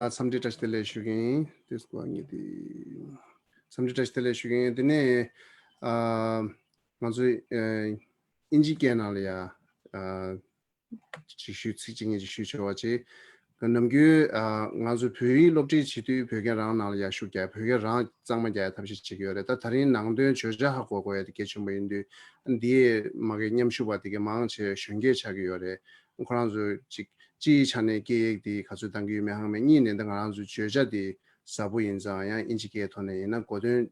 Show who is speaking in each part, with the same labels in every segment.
Speaker 1: Samdi touch the leshugi, this going the Samdi touch the leshugi, the ne Manzu Inji Canalia, Chishu teaching is Shuchawachi. Namgu Nazu Pui Lobji Chitu Pugaran Alia Shuga, Pugaran Zamaja Tabichigure, that Tarin Nangdu, Choja Hako education windu, and the Maganium Shubati Manche, Shunge Chagiore, Ukranzu Ji Chane Gig, the Kazutangi Mahamanin, and the Ranzu Choja di Sabu in Zaya, indicate on a Godin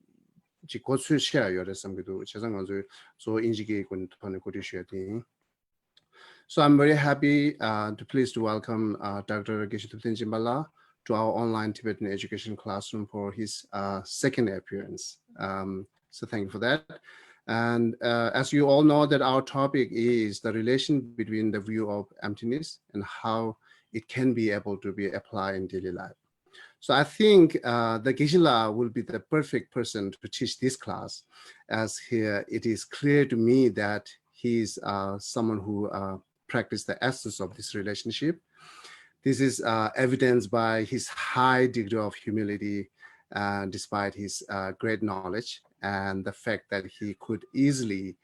Speaker 1: Chikotsu share your Sambidu, Chazangazu, so indicate when Tonikuti sharing. So I'm very happy pleased to welcome Dr. Geshe Thupten Jinpala to our online Tibetan education classroom for his second appearance. So thank you for that. And as you all know, that our topic is the relation between the view of emptiness and how it can be able to be applied in daily life. So I think the Geshe will be the perfect person to teach this class, as here it is clear to me that he is someone who practice the essence of this relationship. This is evidenced by his high degree of humility, despite his great knowledge, and the fact that he could easily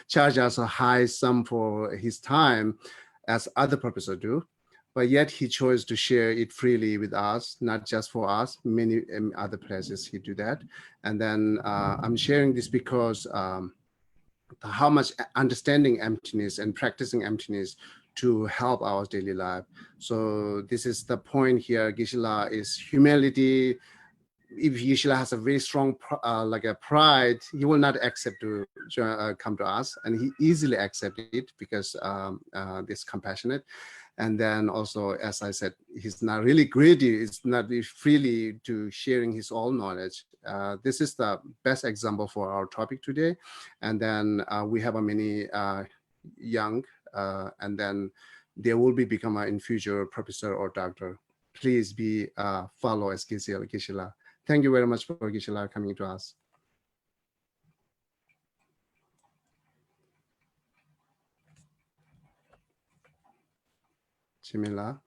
Speaker 1: charge us a high sum for his time, as other professors do. But yet he chose to share it freely with us, not just for us, many other places he do that. And then I'm sharing this because how much understanding emptiness and practicing emptiness to help our daily life. So this is the point here. Geshe is humility. If Geshe has a very strong like a pride, he will not accept to come to us, and he easily accept it because this compassionate. And then also, as I said, he's not really greedy. It's not freely to sharing his own knowledge. This is the best example for our topic today. And then we have a many young, and then they will be become in future professor or doctor. Please be follow as Geshe. Thank you very much for Geshe coming to us. Chimila.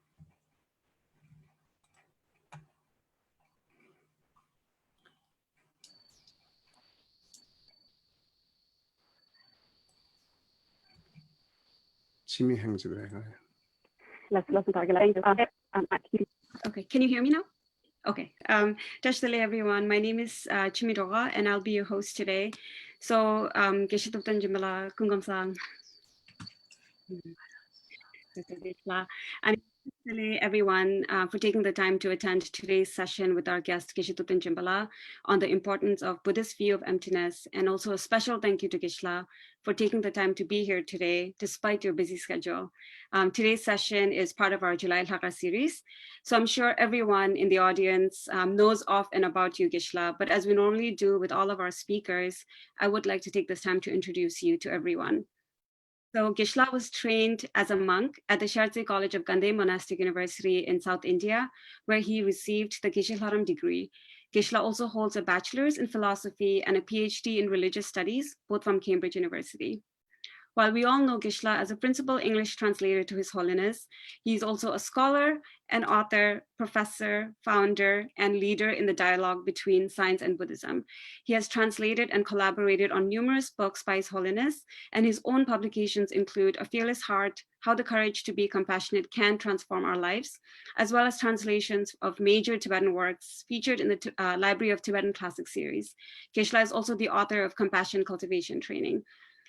Speaker 1: Chimi
Speaker 2: Okay, can you hear me now? Okay, Tashdale everyone. My name is Chimidoga, and I'll be your host today. So, Geshe Thupten Jinpala, Kungamsang. And everyone for taking the time to attend today's session with our guest Geshe Thupten Jinpala on the importance of Buddhist view of emptiness, and also a special thank you to Geshe for taking the time to be here today despite your busy schedule. Today's session is part of our July Lhaka series, so I'm sure everyone in the audience knows of and about you, Geshe, but as we normally do with all of our speakers, I would like to take this time to introduce you to everyone. So Geshe was trained as a monk at the Shartse College of Gandhe Monastic University in South India, where he received the Geshe Haram degree. Geshe also holds a bachelor's in philosophy and a PhD in religious studies, both from Cambridge University. While we all know Geshe as a principal English translator to His Holiness, he's also a scholar, an author, professor, founder, and leader in the dialogue between science and Buddhism. He has translated and collaborated on numerous books by His Holiness, and his own publications include A Fearless Heart, How the Courage to be Compassionate Can Transform Our Lives, as well as translations of major Tibetan works featured in the Library of Tibetan Classics series. Geshe is also the author of Compassion Cultivation Training,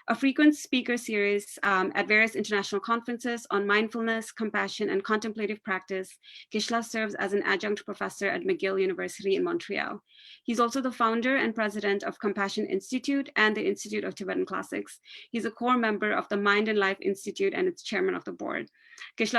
Speaker 2: a frequent speaker series at various international conferences on mindfulness, compassion, and contemplative practice. Geshe serves as an adjunct professor at McGill University in Montreal. He's also the founder and president of Compassion Institute and the Institute of Tibetan Classics. He's a core member of the Mind and Life Institute and its chairman of the board. Geshe,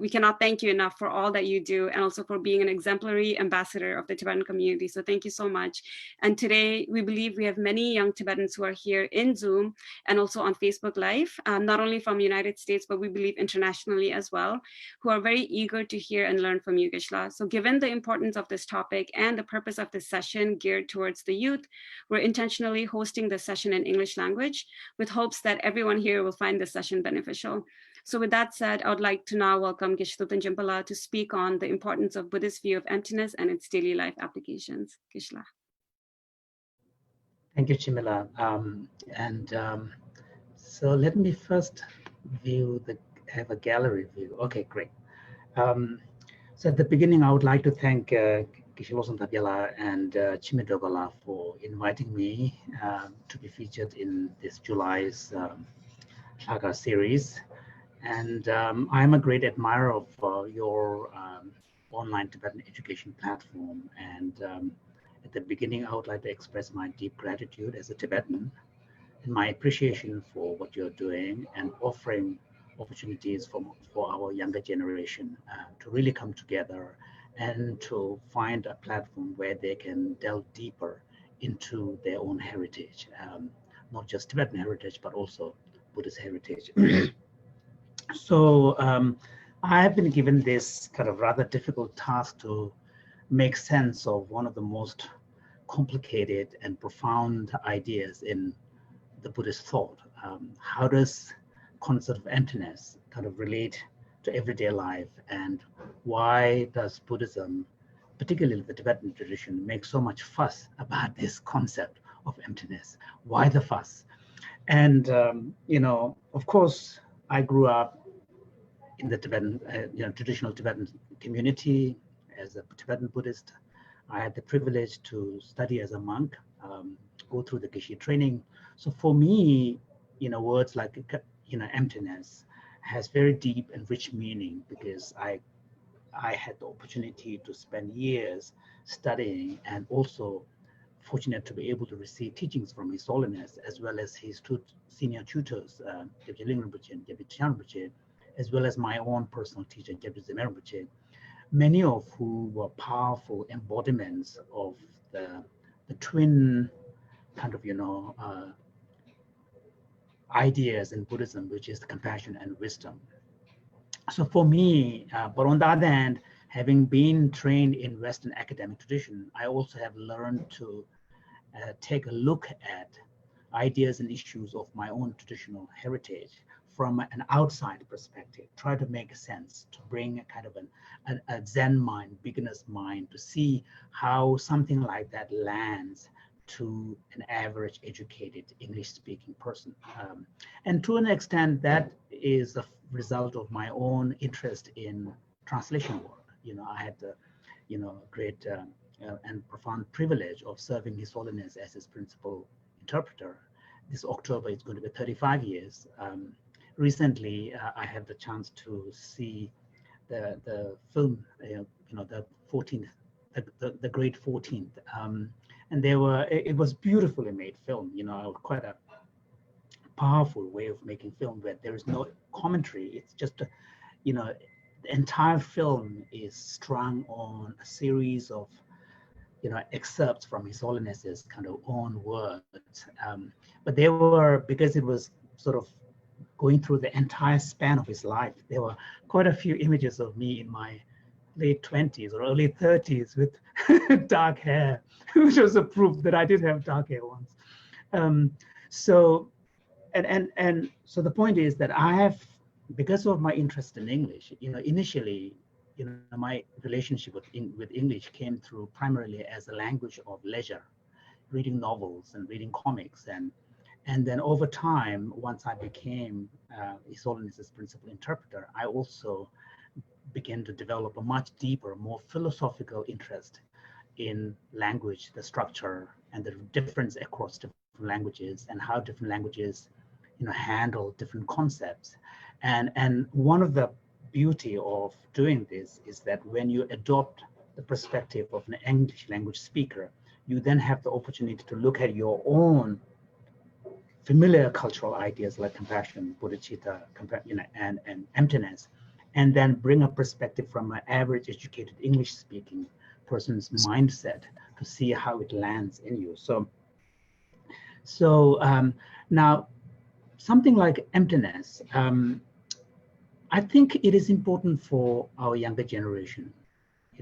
Speaker 2: we cannot thank you enough for all that you do, and also for being an exemplary ambassador of the Tibetan community. So thank you so much. And today we believe we have many young Tibetans who are here in Zoom and also on Facebook Live, not only from the United States, but we believe internationally as well, who are very eager to hear and learn from you, Geshe. So given the importance of this topic and the purpose of this session geared towards the youth, we're intentionally hosting the session in English language with hopes that everyone here will find this session beneficial. So with that said, I would like to now welcome Geshe Thupten Jinpala to speak on the importance of Buddhist view of emptiness and its daily life applications. Geshe.
Speaker 3: Thank you, Jinpala. So let me first have a gallery view. Okay, great. So at the beginning, I would like to thank Geshe Losam Tabyala and Chimedogala for inviting me to be featured in this July's Saga series. And I'm a great admirer of your online Tibetan education platform. And at the beginning, I would like to express my deep gratitude as a Tibetan and my appreciation for what you're doing and offering opportunities for our younger generation to really come together and to find a platform where they can delve deeper into their own heritage, not just Tibetan heritage, but also Buddhist heritage. So I have been given this kind of rather difficult task to make sense of one of the most complicated and profound ideas in the Buddhist thought. How does concept of emptiness kind of relate to everyday life, and why does Buddhism, particularly the Tibetan tradition, make so much fuss about this concept of emptiness? Why the fuss? And you know, of course, I grew up in the Tibetan, traditional Tibetan community as a Tibetan Buddhist. I had the privilege to study as a monk, go through the Geshe training. So for me, words like, emptiness has very deep and rich meaning, because I had the opportunity to spend years studying, and also fortunate to be able to receive teachings from His Holiness, as well as his two senior tutors, Gyabje Ling Rinpoche and Gyabje Tian Rinpoche, as well as my own personal teacher, Gyabje Zemer Rinpoche, many of who were powerful embodiments of the twin kind of, ideas in Buddhism, which is compassion and wisdom. So for me, but on the other hand, having been trained in Western academic tradition, I also have learned to take a look at ideas and issues of my own traditional heritage from an outside perspective, try to make sense, to bring a kind of a Zen mind, beginner's mind, to see how something like that lands to an average educated English-speaking person. And to an extent, that is a result of my own interest in translation work. I had the, great and profound privilege of serving His Holiness as his principal interpreter. This October, it's going to be 35 years. Recently, I had the chance to see the film, the 14th, the Great 14th, and it was beautifully made film. Quite a powerful way of making film where there is no commentary. It's just, the entire film is strung on a series of excerpts from His Holiness's kind of own words. But they were, because it was sort of going through the entire span of his life, there were quite a few images of me in my late 20s or early 30s with dark hair, which was a proof that I did have dark hair once. So the point is that I have, because of my interest in English, initially, my relationship with English came through primarily as a language of leisure, reading novels and reading comics. And then over time, once I became His Holiness's principal interpreter, I also began to develop a much deeper, more philosophical interest in language, the structure, and the difference across different languages, and how different languages handle different concepts. And one of the beauty of doing this is that when you adopt the perspective of an English language speaker, you then have the opportunity to look at your own familiar cultural ideas like compassion, bodhicitta, and emptiness, and then bring a perspective from an average educated English-speaking person's mindset to see how it lands in you. So now, something like emptiness, I think it is important for our younger generation.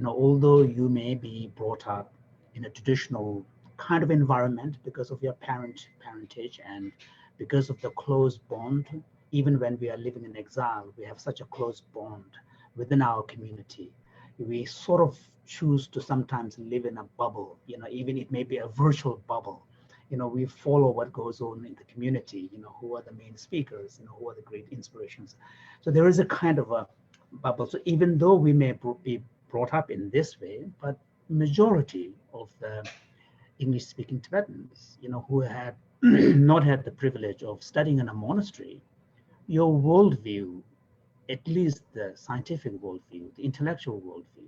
Speaker 3: Although you may be brought up in a traditional kind of environment because of your parentage and because of the close bond even when we are living in exile, we have such a close bond within our community. We sort of choose to sometimes live in a bubble, even it may be a virtual bubble. We follow what goes on in the community, who are the main speakers, who are the great inspirations. So there is a kind of a bubble. So even though we may be brought up in this way, but majority of the English-speaking Tibetans, who had not had the privilege of studying in a monastery, your worldview, at least the scientific worldview, the intellectual worldview,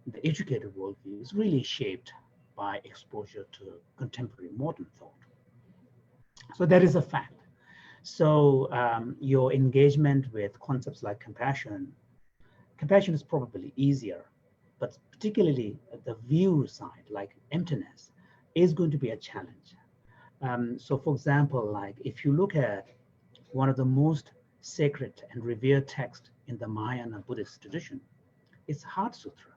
Speaker 3: the educated worldview is really shaped by exposure to contemporary modern thought. So that is a fact. So your engagement with concepts like compassion is probably easier, but particularly the view side, like emptiness, is going to be a challenge. So for example, like if you look at one of the most sacred and revered texts in the Mahayana Buddhist tradition, it's Heart Sutra.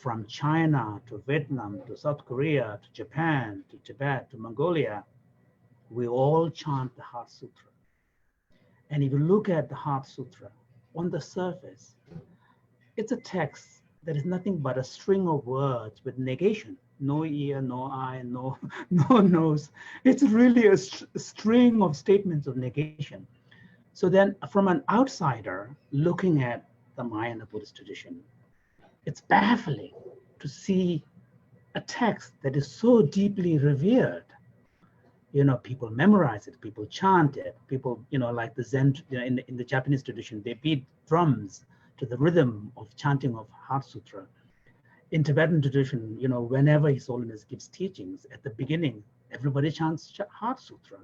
Speaker 3: From China to Vietnam to South Korea to Japan to Tibet to Mongolia, we all chant the Heart Sutra. And if you look at the Heart Sutra, on the surface, it's a text that is nothing but a string of words with negation. No ear, no eye, no nose. It's really a string of statements of negation. So then from an outsider looking at the Mahayana Buddhist tradition, it's baffling to see a text that is so deeply revered. People memorize it, people chant it, people, like the Zen, in the Japanese tradition, they beat drums to the rhythm of chanting of Heart Sutra. In Tibetan tradition, whenever His Holiness gives teachings, at the beginning, everybody chants Heart Sutra.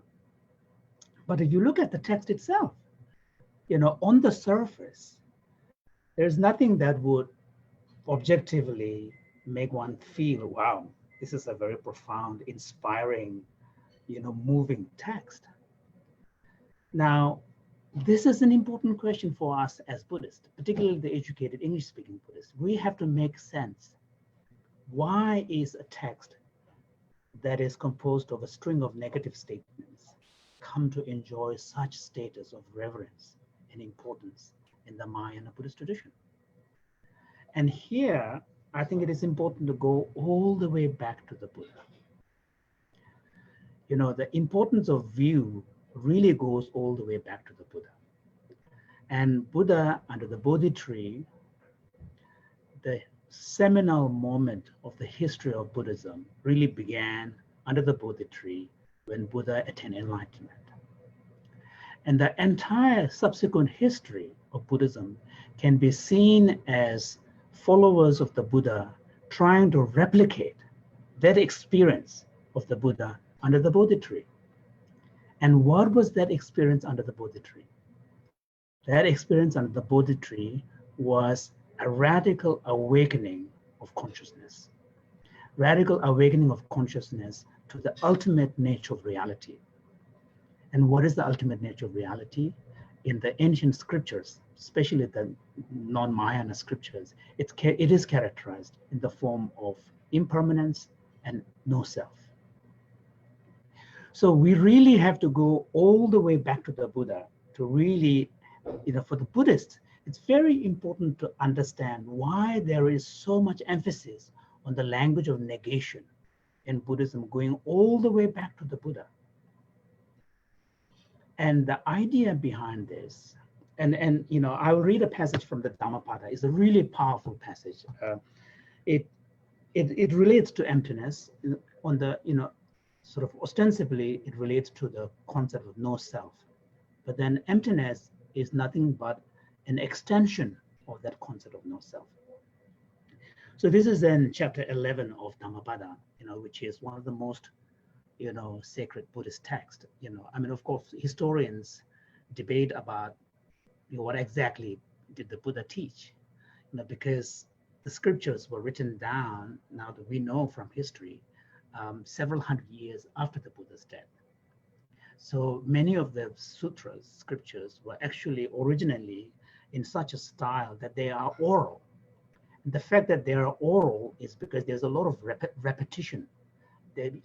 Speaker 3: But if you look at the text itself, on the surface, there's nothing that would objectively make one feel, wow, this is a very profound, inspiring, moving text. Now, this is an important question for us as Buddhists, particularly the educated English-speaking Buddhists. We have to make sense. Why is a text that is composed of a string of negative statements come to enjoy such status of reverence and importance in the Mahayana Buddhist tradition? And here, I think it is important to go all the way back to the Buddha. The importance of view really goes all the way back to the Buddha. And Buddha, under the Bodhi tree, the seminal moment of the history of Buddhism really began under the Bodhi tree when Buddha attained enlightenment. And the entire subsequent history of Buddhism can be seen as followers of the Buddha trying to replicate that experience of the Buddha under the Bodhi tree. And what was that experience under the Bodhi tree? That experience under the Bodhi tree was a radical awakening of consciousness. Radical awakening of consciousness to the ultimate nature of reality. And what is the ultimate nature of reality? In the ancient scriptures, especially the non-Mahayana scriptures, it is characterized in the form of impermanence and no self. So we really have to go all the way back to the Buddha to really, for the Buddhists, it's very important to understand why there is so much emphasis on the language of negation in Buddhism, going all the way back to the Buddha. And the idea behind this, and I will read a passage from the Dhammapada. It's a really powerful passage. It relates to emptiness on the, sort of ostensibly, it relates to the concept of no self. But then emptiness is nothing but an extension of that concept of no self. So this is in chapter 11 of Dhammapada, which is one of the most, sacred Buddhist texts. Of course, historians debate about what exactly did the Buddha teach, because the scriptures were written down, now that we know from history, several hundred years after the Buddha's death. So many of the sutras, scriptures, were actually originally in such a style that they are oral. The fact that they are oral is because there's a lot of repetition.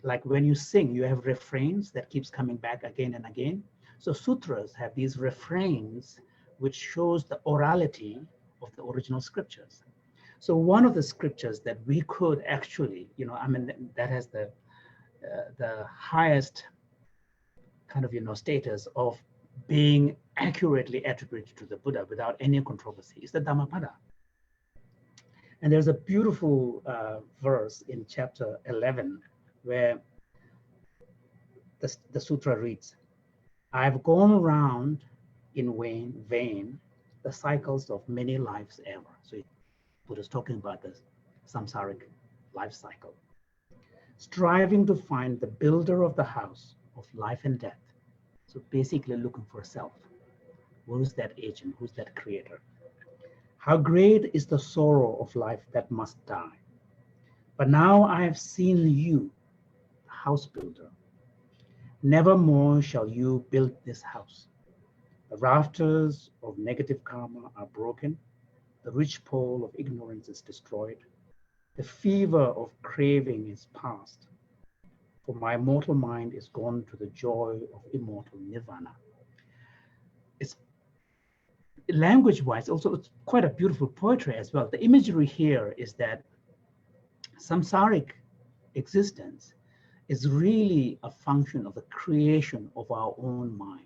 Speaker 3: Like when you sing, you have refrains that keeps coming back again and again. So sutras have these refrains which shows the orality of the original scriptures. So one of the scriptures that we could actually, that has the highest kind of, status of being accurately attributed to the Buddha without any controversy is the Dhammapada. And there's a beautiful verse in chapter 11 where the sutra reads, "I've gone around in vain the cycles of many lives ever." So Buddha's talking about the samsaric life cycle. "Striving to find the builder of the house of life and death." So basically looking for self. Who's that agent? Who's that creator? "How great is the sorrow of life that must die. But now I have seen you, the house builder. Never more shall you build this house. The rafters of negative karma are broken. The rich pole of ignorance is destroyed. The fever of craving is past. For my mortal mind is gone to the joy of immortal nirvana." It's language-wise, also it's quite a beautiful poetry as well. The imagery here is that samsaric existence is really a function of the creation of our own mind.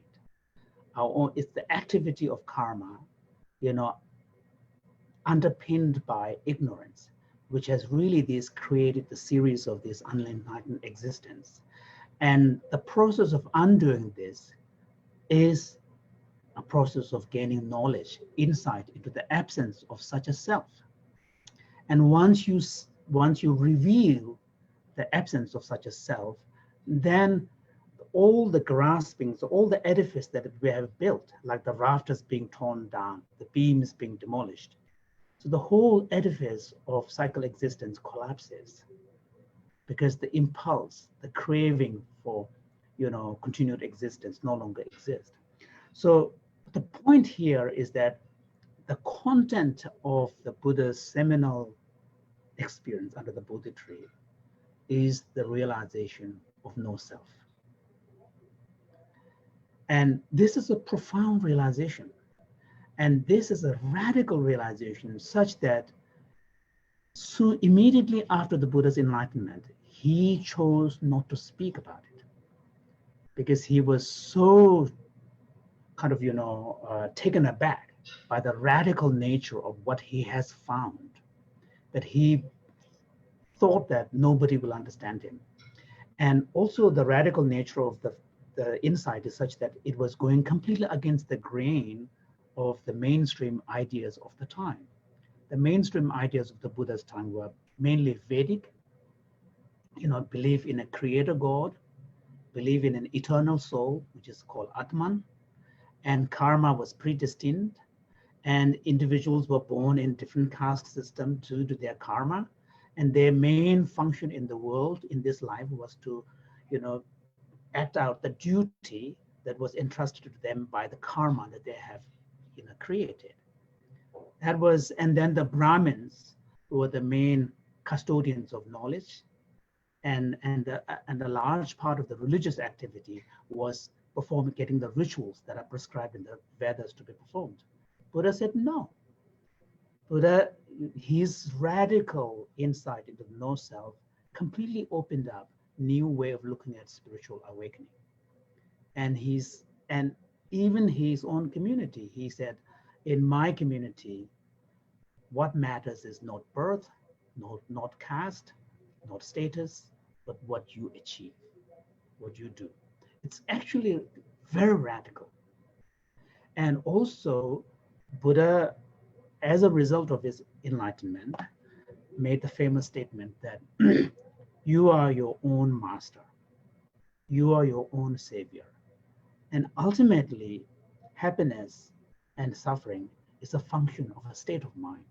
Speaker 3: It's the activity of karma, underpinned by ignorance, which has really created the series of this unenlightened existence. And the process of undoing this is a process of gaining knowledge, insight into the absence of such a self. And once you reveal the absence of such a self, then all the graspings, all the edifice that we have built, like the rafters being torn down, the beams being demolished. So the whole edifice of cycle existence collapses because the impulse, the craving for, continued existence no longer exists. So the point here is that the content of the Buddha's seminal experience under the Bodhi tree is the realization of no self. And this is a profound realization. And this is a radical realization such that soon, immediately after the Buddha's enlightenment, he chose not to speak about it because he was so kind of, taken aback by the radical nature of what he has found that he thought that nobody will understand him. And also the radical nature of the insight is such that it was going completely against the grain of the mainstream ideas of the time. The mainstream ideas of the Buddha's time were mainly Vedic, belief in a creator God, belief in an eternal soul, which is called Atman, and karma was predestined, and individuals were born in different caste system to do their karma, and their main function in the world in this life was to, act out the duty that was entrusted to them by the karma that they have, created. That was, and then the Brahmins were the main custodians of knowledge, and a large part of the religious activity was getting the rituals that are prescribed in the Vedas to be performed. Buddha said no. Buddha, his radical insight into no self completely opened up new way of looking at spiritual awakening. And even his own community, he said, in my community, what matters is not birth, not caste, not status, but what you achieve, what you do. It's actually very radical. And also, Buddha, as a result of his enlightenment, made the famous statement that you are your own master. You are your own savior. And ultimately, happiness and suffering is a function of a state of mind.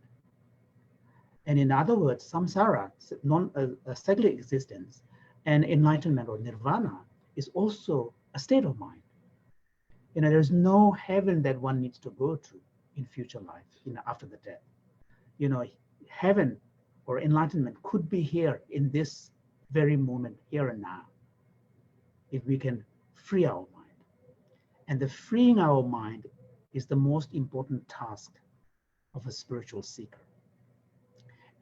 Speaker 3: And in other words, samsara, cyclic existence, and enlightenment or nirvana is also a state of mind. There's no heaven that one needs to go to in future life, after the death. Heaven or enlightenment could be here in this very moment, here and now, if we can free our mind. And the freeing our mind is the most important task of a spiritual seeker.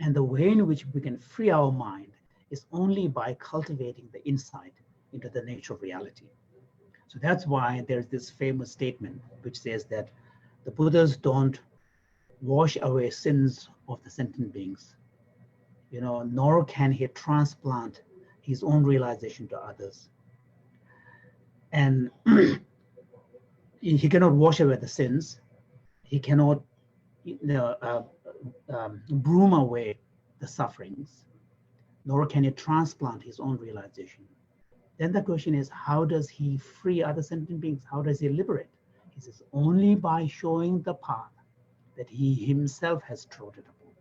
Speaker 3: And the way in which we can free our mind is only by cultivating the insight into the nature of reality. So that's why there's this famous statement which says that the Buddhas don't wash away sins of the sentient beings, nor can he transplant his own realization to others. And he cannot wash away the sins. He cannot broom away the sufferings, nor can he transplant his own realization. Then the question is, how does he free other sentient beings? How does he liberate? He says, only by showing the path that he himself has trodden upon.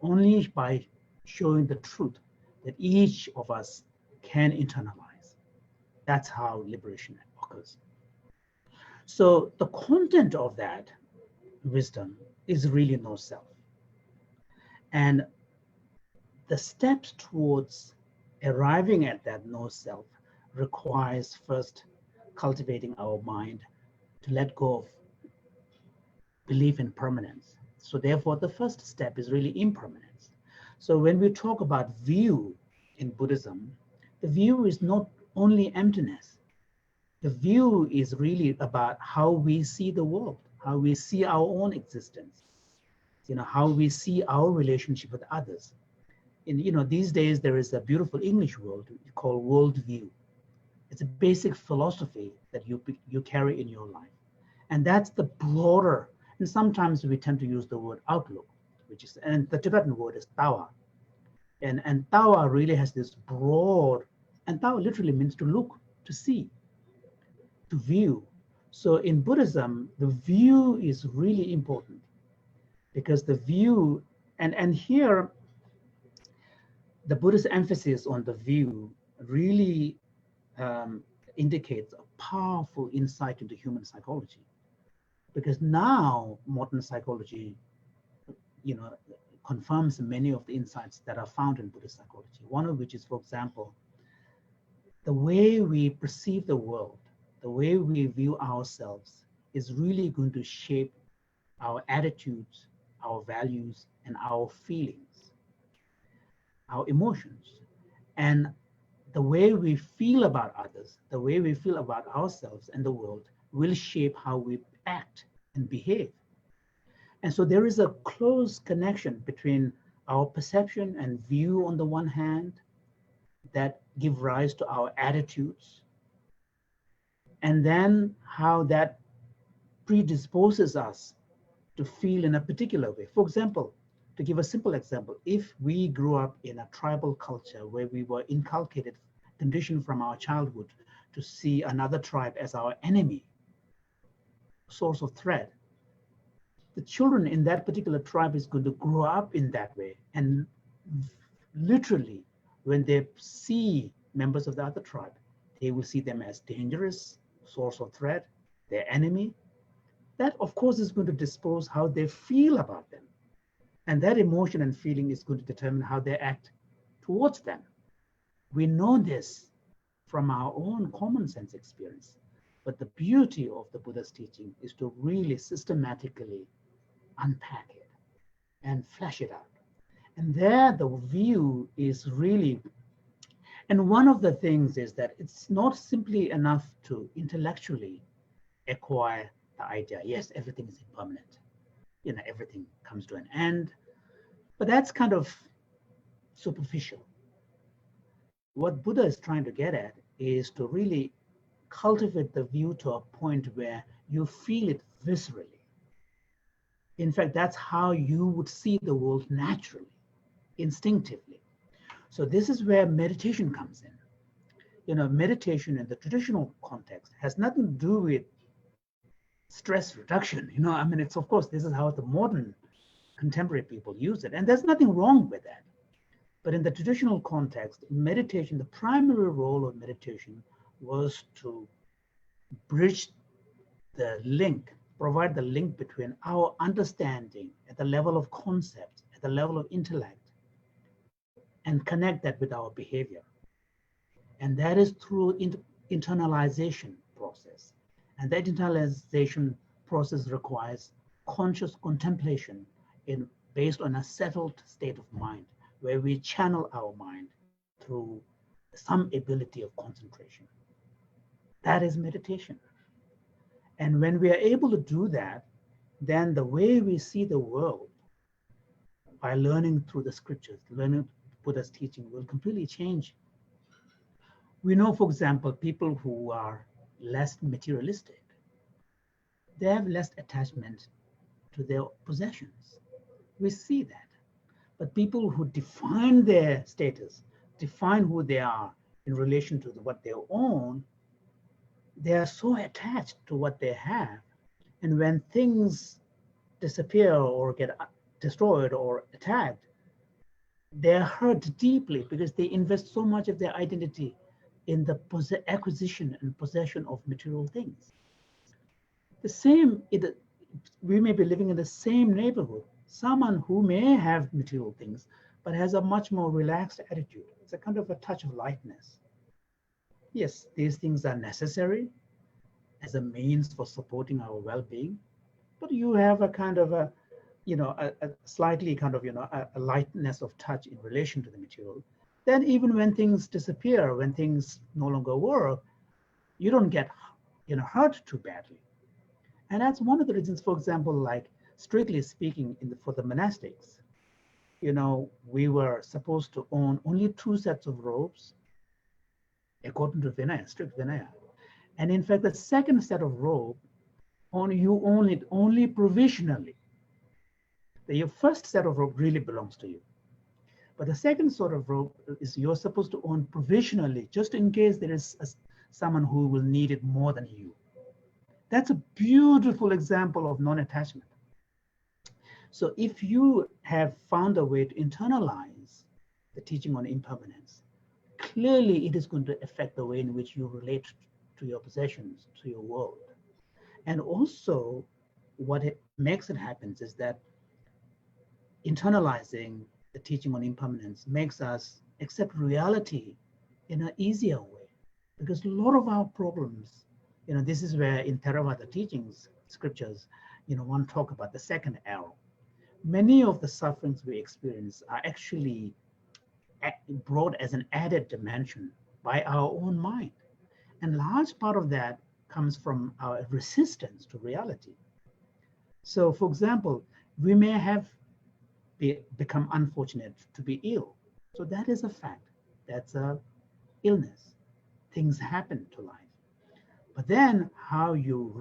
Speaker 3: Only by showing the truth that each of us can internalize. That's how liberation occurs. So the content of that wisdom is really no self. And the steps towards arriving at that no self requires first cultivating our mind to let go of belief in permanence. So therefore, the first step is really impermanence. So when we talk about view in Buddhism, the view is not only emptiness. The view is really about how we see the world, how we see our own existence, how we see our relationship with others. These days there is a beautiful English word called worldview. It's a basic philosophy that you carry in your life. And that's the broader, and sometimes we tend to use the word outlook, and the Tibetan word is tawa. And tawa really has this broad, and tawa literally means to look, to see, to view. So in Buddhism, the view is really important because the view, and here the Buddhist emphasis on the view really indicates a powerful insight into human psychology. Because now modern psychology, confirms many of the insights that are found in Buddhist psychology. One of which is, for example, the way we perceive the world, the way we view ourselves is really going to shape our attitudes, our values, and our feelings, our emotions. And the way we feel about others, the way we feel about ourselves and the world will shape how we act and behave. And so there is a close connection between our perception and view on the one hand that give rise to our attitudes, and then how that predisposes us to feel in a particular way. For example, to give a simple example, if we grew up in a tribal culture where we were inculcated, conditioned from our childhood to see another tribe as our enemy, source of threat, the children in that particular tribe is going to grow up in that way. And literally, when they see members of the other tribe, they will see them as dangerous, source of threat, their enemy. That, of course, is going to dispose how they feel about them. And that emotion and feeling is going to determine how they act towards them. We know this from our own common sense experience. But the beauty of the Buddha's teaching is to really systematically unpack it and flesh it out. And there the view is really, and one of the things is that it's not simply enough to intellectually acquire the idea, yes, everything is impermanent, everything comes to an end, but that's kind of superficial. What Buddha is trying to get at is to really cultivate the view to a point where you feel it viscerally. In fact, that's how you would see the world naturally, instinctively. So this is where meditation comes in. Meditation in the traditional context has nothing to do with stress reduction. It's, of course, this is how the modern contemporary people use it. And there's nothing wrong with that. But in the traditional context, meditation, the primary role of meditation was to bridge the link, provide the link between our understanding at the level of concept, at the level of intellect, and connect that with our behavior. And that is through internalization process. And that internalization process requires conscious contemplation based on a settled state of mind, where we channel our mind through some ability of concentration. That is meditation. And when we are able to do that, then the way we see the world by learning through the scriptures, learning Buddha's teaching, will completely change. We know, for example, people who are less materialistic, they have less attachment to their possessions. We see that. But people who define their status, define who they are in relation to what they own, they are so attached to what they have. And when things disappear or get destroyed or attacked, they're hurt deeply because they invest so much of their identity in the acquisition and possession of material things. The same, we may be living in the same neighborhood. Someone who may have material things, but has a much more relaxed attitude. It's a kind of a touch of lightness. Yes, these things are necessary as a means for supporting our well-being, but you have a kind of a slightly kind of, a lightness of touch in relation to the material. Then even when things disappear, when things no longer work, you don't get, hurt too badly. And that's one of the reasons, for example, like strictly speaking, for the monastics, we were supposed to own only 2 sets of robes according to Vinaya, strict Vinaya. And in fact, the second set of robe, you own it only provisionally. Your first set of robe really belongs to you. But the second sort of robe is you're supposed to own provisionally, just in case there is someone who will need it more than you. That's a beautiful example of non-attachment. So if you have found a way to internalize the teaching on impermanence, clearly it is going to affect the way in which you relate to your possessions, to your world. And also what makes it happen is that internalizing the teaching on impermanence makes us accept reality in an easier way. Because a lot of our problems, this is where in Theravada teachings, scriptures, one talk about the second arrow. Many of the sufferings we experience are actually brought as an added dimension by our own mind. And large part of that comes from our resistance to reality. So for example, we may have become unfortunate to be ill. So that is a fact. That's a illness. Things happen to life. But then how you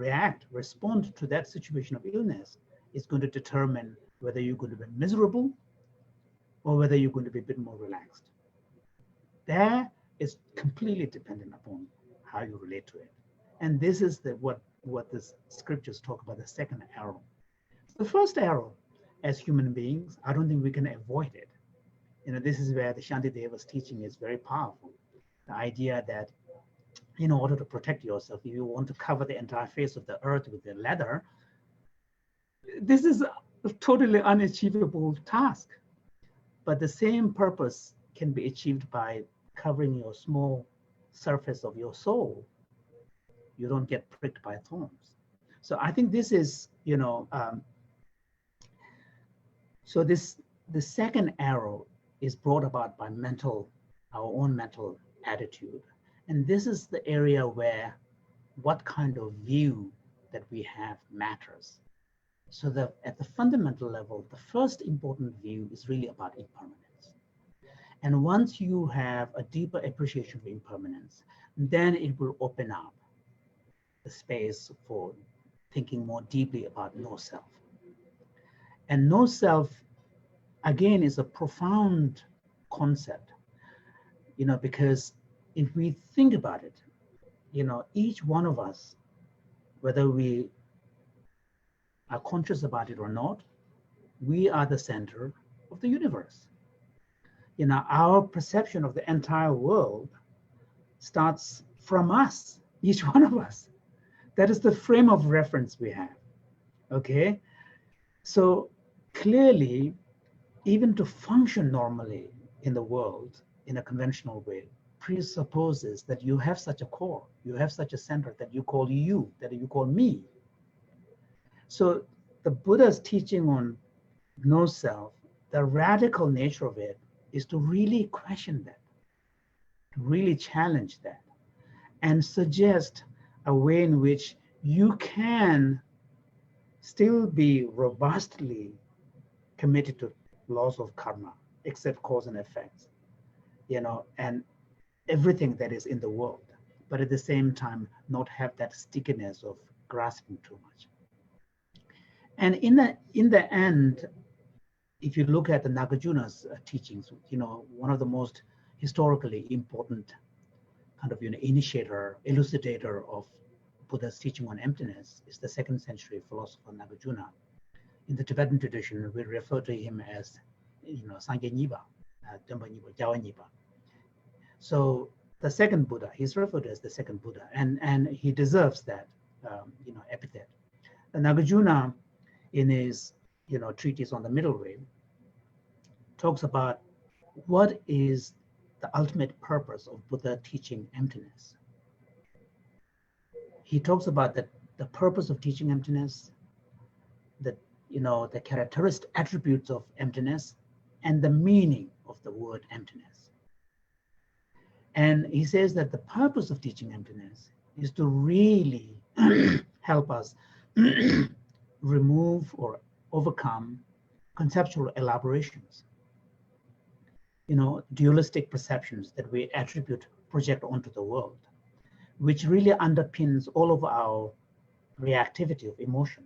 Speaker 3: respond to that situation of illness is going to determine whether you're going to be miserable or whether you're going to be a bit more relaxed. That is completely dependent upon how you relate to it. And this is what the scriptures talk about, the second arrow. The first arrow, as human beings, I don't think we can avoid it. This is where the Shantideva's teaching is very powerful. The idea that in order to protect yourself, if you want to cover the entire face of the earth with the leather, this is a totally unachievable task. But the same purpose can be achieved by covering your small surface of your soul. You don't get pricked by thorns. So I think this is, so the second arrow is brought about by our own mental attitude. And this is the area where what kind of view that we have matters. So that at the fundamental level, the first important view is really about impermanence. And once you have a deeper appreciation of impermanence, then it will open up the space for thinking more deeply about no self. And no self, again, is a profound concept, because if we think about it, each one of us, whether we are conscious about it or not, we are the center of the universe. Our perception of the entire world starts from us, each one of us. That is the frame of reference we have, okay? So clearly, even to function normally in the world in a conventional way, presupposes that you have such a core, you have such a center that you call you, that you call me. So the Buddha's teaching on no self, the radical nature of it is to really question that, to really challenge that, and suggest a way in which you can still be robustly committed to laws of karma, except cause and effects, and everything that is in the world, but at the same time, not have that stickiness of grasping too much. And in the end, if you look at the Nagarjuna's teachings, one of the most historically important kind of initiator, elucidator of Buddha's teaching on emptiness is the 2nd century philosopher Nagarjuna. In the Tibetan tradition, we refer to him as, Sangye Nipa, Dhamma Nipa, Jawa Nipa. So the second Buddha, he's referred to as the second Buddha, and he deserves that, epithet. And Nagarjuna, in his, treatise on the middle way, talks about what is the ultimate purpose of Buddha teaching emptiness. He talks about the purpose of teaching emptiness, the characteristic attributes of emptiness, and the meaning of the word emptiness. And he says that the purpose of teaching emptiness is to really help us remove or overcome conceptual elaborations, dualistic perceptions that we project onto the world, which really underpins all of our reactivity of emotion.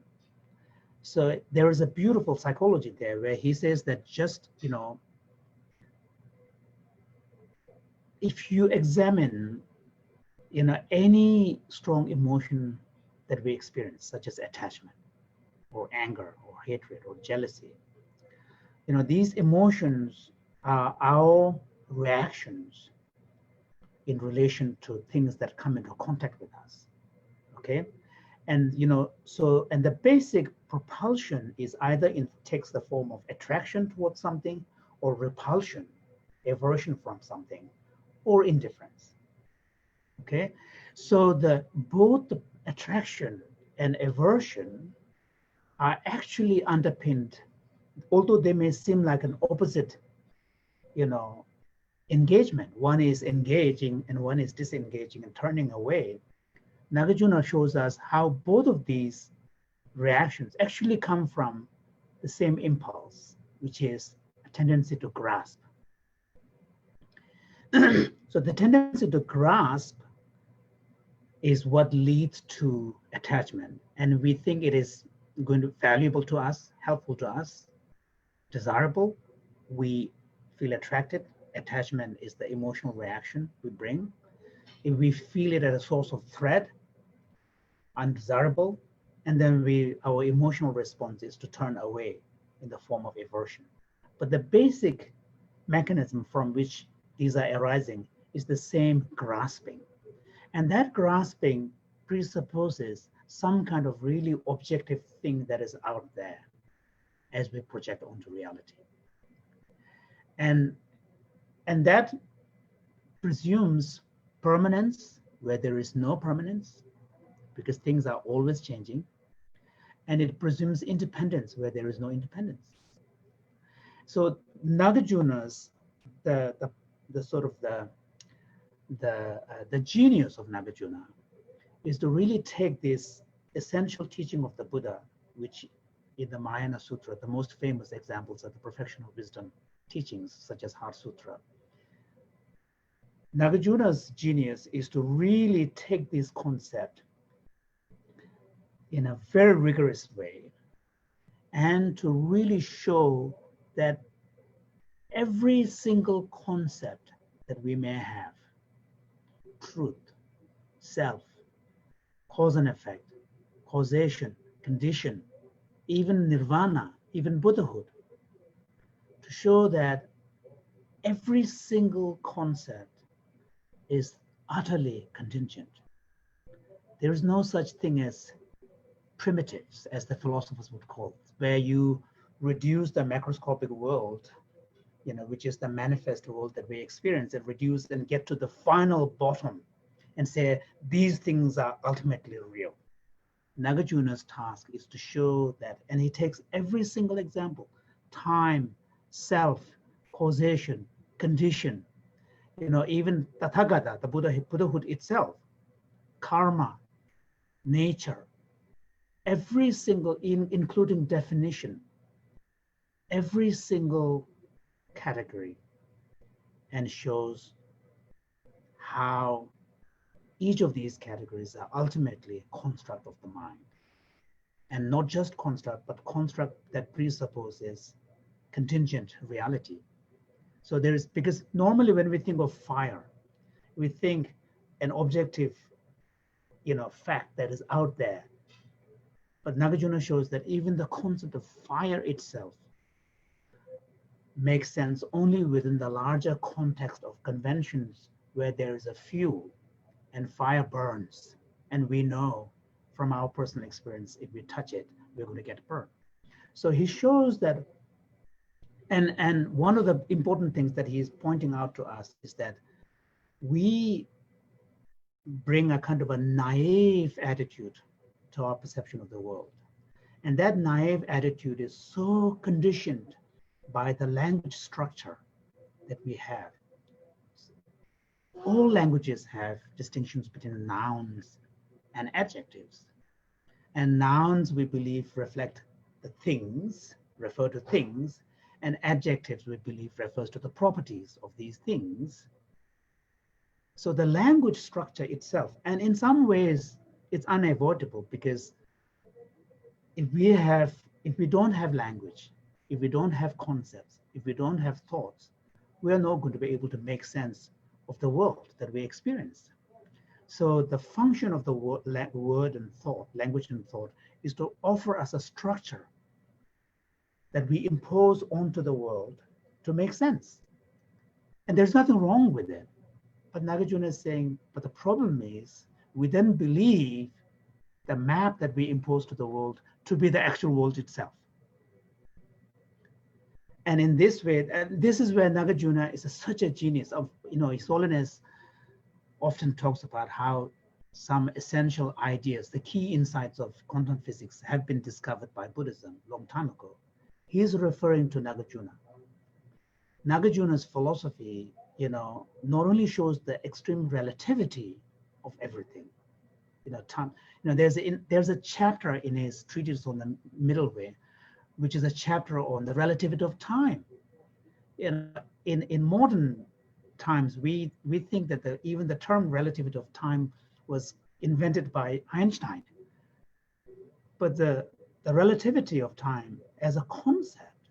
Speaker 3: So there is a beautiful psychology there where he says that just, if you examine, any strong emotion that we experience, such as attachment or anger or hatred or jealousy, these emotions are our reactions in relation to things that come into contact with us, okay? And, and the basic propulsion is either takes the form of attraction towards something or repulsion, aversion from something, or indifference, okay? So both the attraction and aversion are actually underpinned, although they may seem like an opposite, engagement. One is engaging and one is disengaging and turning away. Nagarjuna shows us how both of these reactions actually come from the same impulse, which is a tendency to grasp. So the tendency to grasp is what leads to attachment. And we think it is going to be valuable to us, helpful to us, desirable. We feel attracted. Attachment is the emotional reaction we bring. If we feel it as a source of threat, undesirable, and then our emotional response is to turn away in the form of aversion. But the basic mechanism from which these are arising is the same grasping. And that grasping presupposes some kind of really objective thing that is out there as we project onto reality. And that presumes permanence where there is no permanence, because things are always changing. And it presumes independence where there is no independence. So Nagarjuna's, the genius of Nagarjuna is to really take this essential teaching of the Buddha, which in the Mahayana Sutra, the most famous examples are the perfection of wisdom teachings, such as Heart Sutra. Nagarjuna's genius is to really take this concept in a very rigorous way and to really show that every single concept that we may have, truth, self, cause and effect, causation, condition, even nirvana, even Buddhahood, to show that every single concept is utterly contingent. There is no such thing as primitives, as the philosophers would call it, where you reduce the macroscopic world which is the manifest world that we experience, and reduce and get to the final bottom and say, these things are ultimately real. Nagarjuna's task is to show that, and he takes every single example, time, self, causation, condition, even Tathagata, the Buddhahood itself, karma, nature, every single, including definition, every single category, and shows how each of these categories are ultimately a construct of the mind. And not just construct, but construct that presupposes contingent reality. So there is, because normally when we think of fire, we think an objective, fact that is out there. But Nagarjuna shows that even the concept of fire itself makes sense only within the larger context of conventions where there is a fuel and fire burns. And we know from our personal experience, if we touch it, we're going to get burned. So he shows that, and one of the important things that he's pointing out to us is that we bring a kind of a naive attitude to our perception of the world. And that naive attitude is so conditioned by the language structure that we have. All languages have distinctions between nouns and adjectives. And nouns, we believe, reflect the things, refer to things, and adjectives, we believe, refers to the properties of these things. So the language structure itself, and in some ways, it's unavoidable, because if we don't have language, if we don't have concepts, if we don't have thoughts, we are not going to be able to make sense of the world that we experience. So the function of the word and thought, language and thought, is to offer us a structure that we impose onto the world to make sense. And there's nothing wrong with it. But Nagarjuna is saying, but the problem is, we then believe the map that we impose to the world to be the actual world itself. And in this way, and this is where Nagarjuna is such a genius of, His Holiness often talks about how some essential ideas, the key insights of quantum physics, have been discovered by Buddhism a long time ago. He is referring to Nagarjuna. Nagarjuna's philosophy, not only shows the extreme relativity of everything, time. There's a chapter in his treatise on the middle way, which is a chapter on the relativity of time. In modern times, we think that even the term relativity of time was invented by Einstein. But the relativity of time as a concept,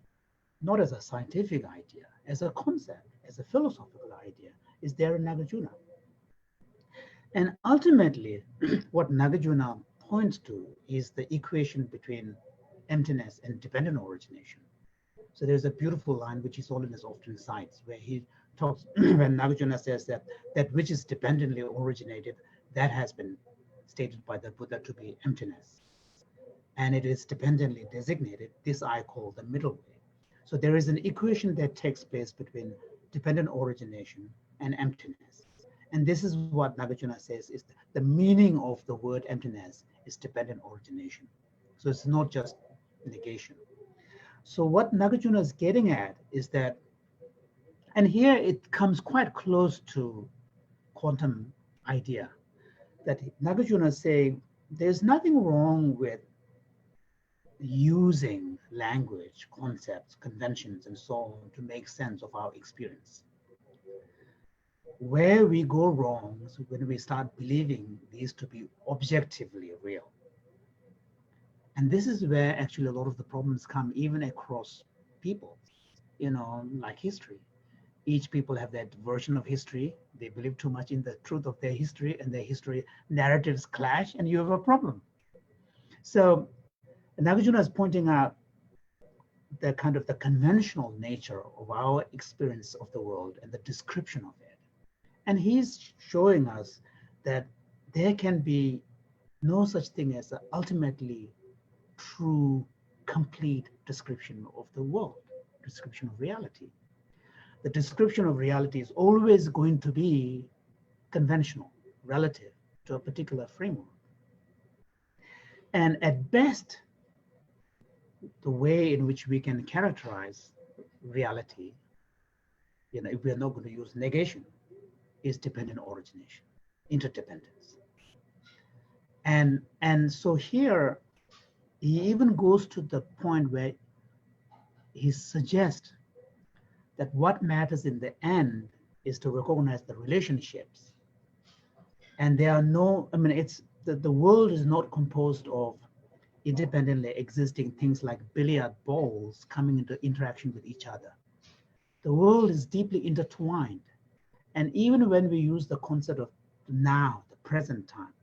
Speaker 3: not as a scientific idea, as a concept, as a philosophical idea, is there in Nagarjuna. And ultimately, what Nagarjuna points to is the equation between emptiness and dependent origination. So there's a beautiful line which His Holiness often cites, where he talks, when Nagarjuna says that which is dependently originated, that has been stated by the Buddha to be emptiness. And it is dependently designated, this I call the middle way. So there is an equation that takes place between dependent origination and emptiness. And this is what Nagarjuna says is the meaning of the word emptiness is dependent origination. So it's not just negation. So what Nagarjuna is getting at is that, and here it comes quite close to quantum idea, that Nagarjuna is saying there's nothing wrong with using language, concepts, conventions, and so on to make sense of our experience. Where we go wrong is when we start believing these to be objectively real. And this is where actually a lot of the problems come, even across people, like history. Each people have that version of history. They believe too much in the truth of their history, and their history narratives clash, and you have a problem. So Nagarjuna is pointing out the kind of the conventional nature of our experience of the world and the description of it. And he's showing us that there can be no such thing as an ultimately true, complete description of the world, description of reality. the description of reality is always going to be conventional, relative to a particular framework. And at best, the way in which we can characterize reality, if we are not going to use negation, is dependent origination, interdependence. And so here, he even goes to the point where he suggests that what matters in the end is to recognize the relationships. And there are no, it's the world is not composed of independently existing things like billiard balls coming into interaction with each other. The world is deeply intertwined. And even when we use the concept of now, the present time,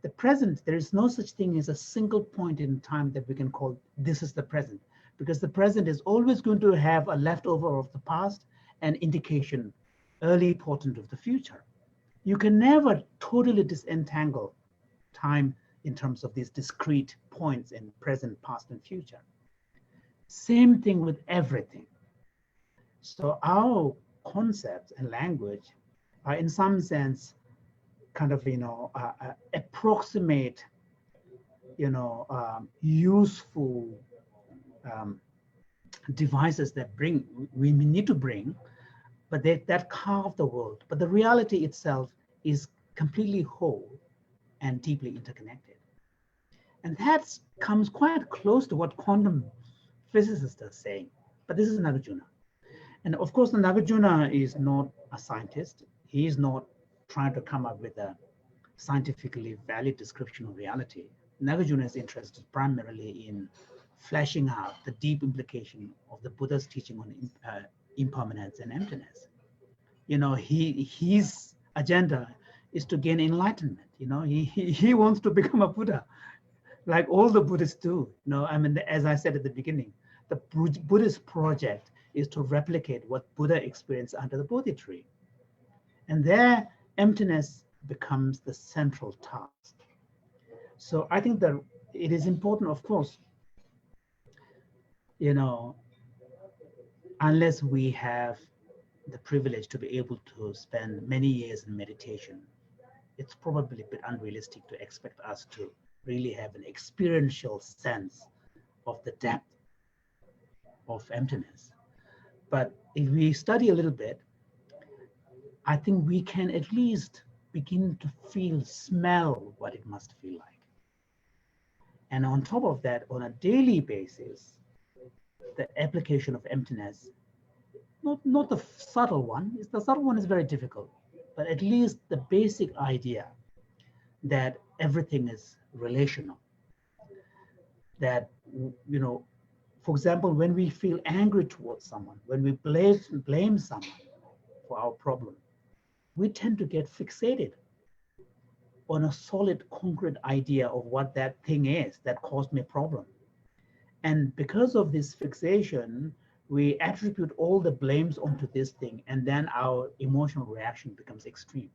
Speaker 3: the present, there is no such thing as a single point in time that we can call this is the present, because the present is always going to have a leftover of the past and indication, early portent of the future. You can never totally disentangle time in terms of these discrete points in present, past, and future. Same thing with everything. So our concepts and language are in some sense kind of, approximate, useful devices that we need to bring, but that carve the world. But the reality itself is completely whole and deeply interconnected. And that comes quite close to what quantum physicists are saying. But this is Nagarjuna. And of course, Nagarjuna is not a scientist. He is not trying to come up with a scientifically valid description of reality. Nagarjuna is interested primarily in fleshing out the deep implication of the Buddha's teaching on impermanence and emptiness. His agenda is to gain enlightenment. He wants to become a Buddha, like all the Buddhists do. As I said at the beginning, the Buddhist project is to replicate what Buddha experienced under the Bodhi tree. And there, emptiness becomes the central task. So I think that it is important, of course, unless we have the privilege to be able to spend many years in meditation, it's probably a bit unrealistic to expect us to really have an experiential sense of the depth of emptiness. But if we study a little bit, I think we can at least begin to smell what it must feel like. And on top of that, on a daily basis, the application of emptiness, not the subtle one, the subtle one is very difficult, but at least the basic idea that everything is relational. That, for example, when we feel angry towards someone, when we blame someone for our problem, we tend to get fixated on a solid, concrete idea of what that thing is that caused me a problem. And because of this fixation, we attribute all the blames onto this thing, and then our emotional reaction becomes extreme.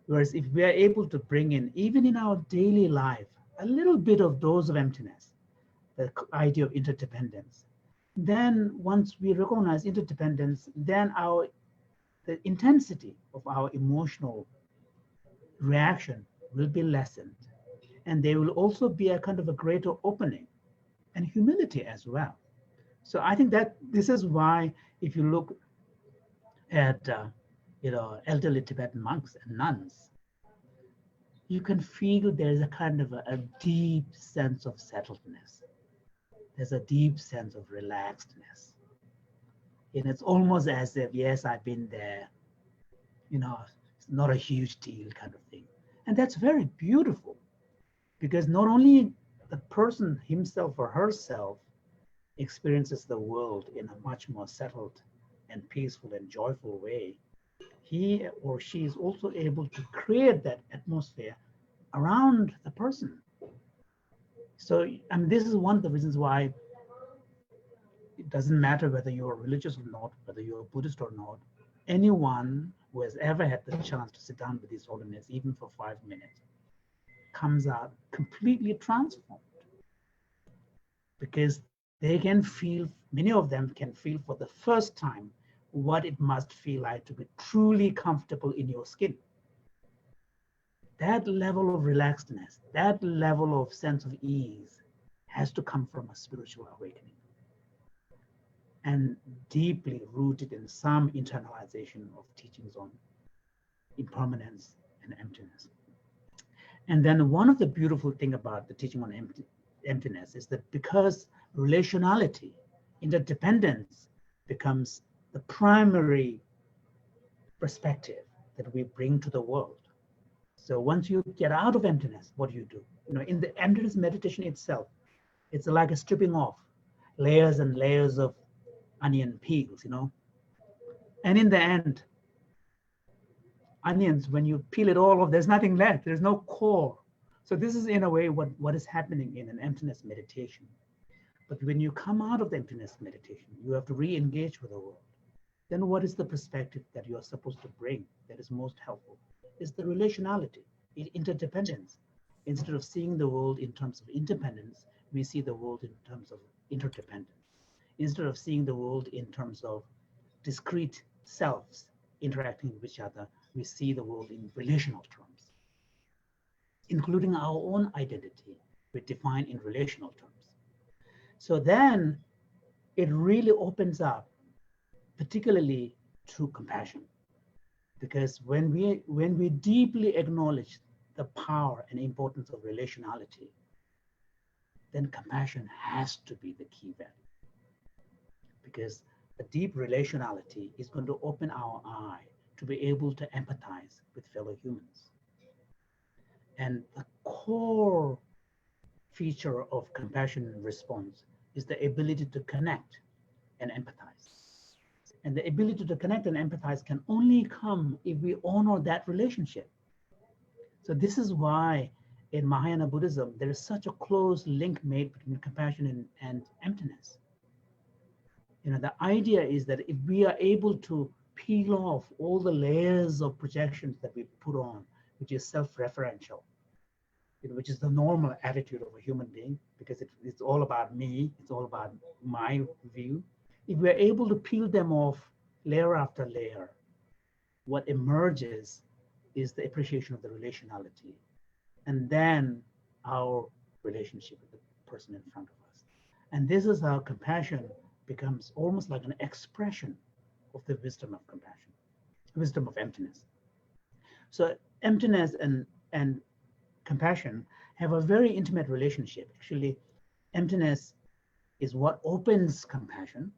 Speaker 3: Whereas if we are able to bring in, even in our daily life, a little bit of dose of emptiness, the idea of interdependence, then once we recognize interdependence, then the intensity of our emotional reaction will be lessened. And there will also be a kind of a greater opening and humility as well. So I think that this is why, if you look at elderly Tibetan monks and nuns, you can feel there's a kind of a deep sense of settledness. There's a deep sense of relaxedness. And it's almost as if, yes, I've been there, it's not a huge deal kind of thing. And that's very beautiful, because not only the person himself or herself experiences the world in a much more settled and peaceful and joyful way, he or she is also able to create that atmosphere around the person. So, this is one of the reasons why it doesn't matter whether you're religious or not, whether you're a Buddhist or not, anyone who has ever had the chance to sit down with His Holiness, even for 5 minutes, comes out completely transformed. Because they can feel, many of them can feel for the first time what it must feel like to be truly comfortable in your skin. That level of relaxedness, that level of sense of ease has to come from a spiritual awakening and deeply rooted in some internalization of teachings on impermanence and emptiness. And then one of the beautiful things about the teaching on emptiness is that because relationality, interdependence becomes the primary perspective that we bring to the world. So once you get out of emptiness, what do? In the emptiness meditation itself, it's like a stripping off layers and layers of onion peels, And in the end, onions, when you peel it all off, there's nothing left. There's no core. So this is in a way what is happening in an emptiness meditation. But when you come out of the emptiness meditation, you have to re-engage with the world. Then what is the perspective that you're supposed to bring that is most helpful? Is the relationality, interdependence. Instead of seeing the world in terms of independence, we see the world in terms of interdependence. Instead of seeing the world in terms of discrete selves interacting with each other, we see the world in relational terms, including our own identity, we define in relational terms. So then it really opens up, particularly to compassion, because when we deeply acknowledge the power and importance of relationality, then compassion has to be the key value, because a deep relationality is going to open our eye to be able to empathize with fellow humans. And the core feature of compassion response is the ability to connect and empathize. And the ability to connect and empathize can only come if we honor that relationship. So this is why in Mahayana Buddhism, there is such a close link made between compassion and emptiness. The idea is that if we are able to peel off all the layers of projections that we put on, which is self-referential, which is the normal attitude of a human being, because it's all about me, it's all about my view. If we're able to peel them off layer after layer, what emerges is the appreciation of the relationality, and then our relationship with the person in front of us. And this is how compassion becomes almost like an expression of the wisdom of compassion, wisdom of emptiness. So emptiness and compassion have a very intimate relationship. Actually, emptiness is what opens compassion,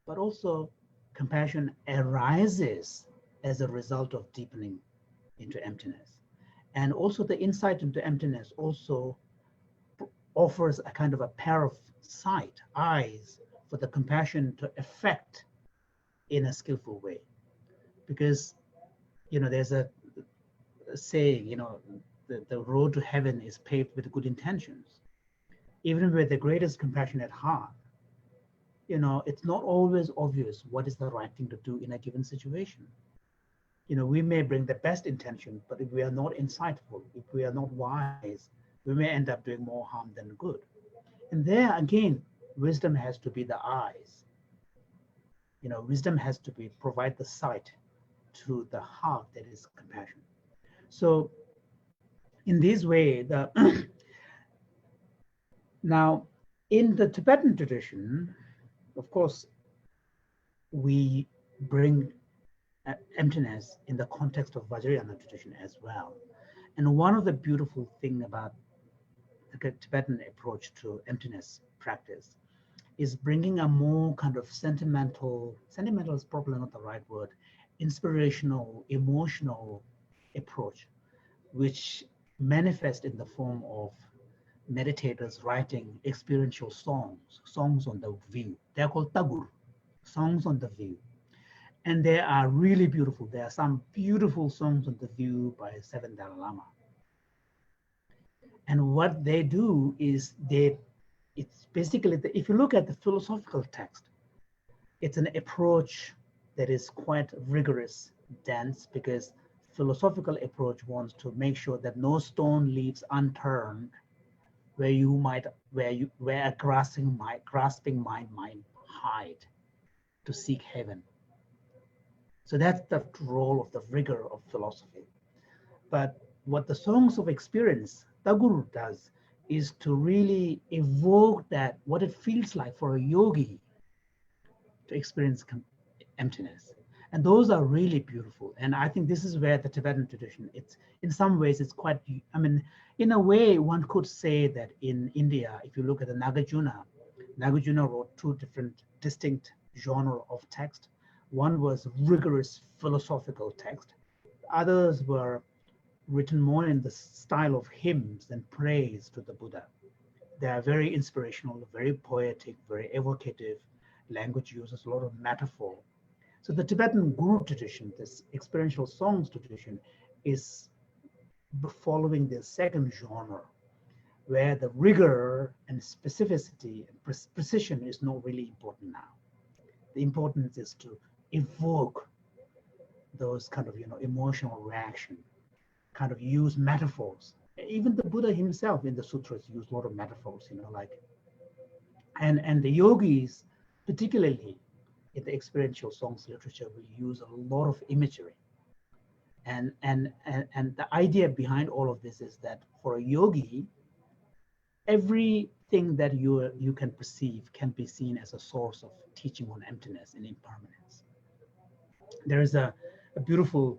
Speaker 3: but also compassion arises as a result of deepening into emptiness. And also the insight into emptiness also offers a kind of a pair of sight, eyes, for the compassion to affect in a skillful way. Because, there's a saying, the road to heaven is paved with good intentions. Even with the greatest compassion at heart, it's not always obvious what is the right thing to do in a given situation. We may bring the best intention, but if we are not insightful, if we are not wise, we may end up doing more harm than good. And there again, wisdom has to be the eyes. Wisdom has to provide the sight to the heart that is compassion. So in this way, now in the Tibetan tradition, of course, we bring emptiness in the context of Vajrayana tradition as well. And one of the beautiful things about the Tibetan approach to emptiness practice is bringing a more kind of sentimental is probably not the right word, inspirational, emotional approach, which manifests in the form of meditators writing experiential songs on the view. They're called tagur, songs on the view. And they are really beautiful. There are some beautiful songs on the view by 7th Dalai Lama. And what they do is it's basically, if you look at the philosophical text, it's an approach that is quite rigorous, dense, because philosophical approach wants to make sure that no stone leaves unturned where a grasping mind might hide to seek heaven So that's the role of the rigor of philosophy. But what the songs of experience, the Guru does, is to really evoke that, what it feels like for a yogi to experience emptiness. And those are really beautiful. And I think this is where the Tibetan tradition, it's in some ways, it's quite, I mean, in a way, one could say that in India, if you look at the Nagarjuna wrote two different distinct genres of text. One was rigorous philosophical text. Others were written more in the style of hymns and praise to the Buddha. They are very inspirational, very poetic, very evocative. Language uses a lot of metaphor. So the Tibetan Guru tradition, this experiential songs tradition, is following the second genre, where the rigor and specificity and precision is not really important now. The importance is to evoke those kind of, emotional reaction, kind of use metaphors. Even the Buddha himself in the sutras used a lot of metaphors, and the yogis, particularly in the experiential songs literature, will use a lot of imagery. And the idea behind all of this is that for a yogi, everything that you can perceive can be seen as a source of teaching on emptiness and impermanence. There is a beautiful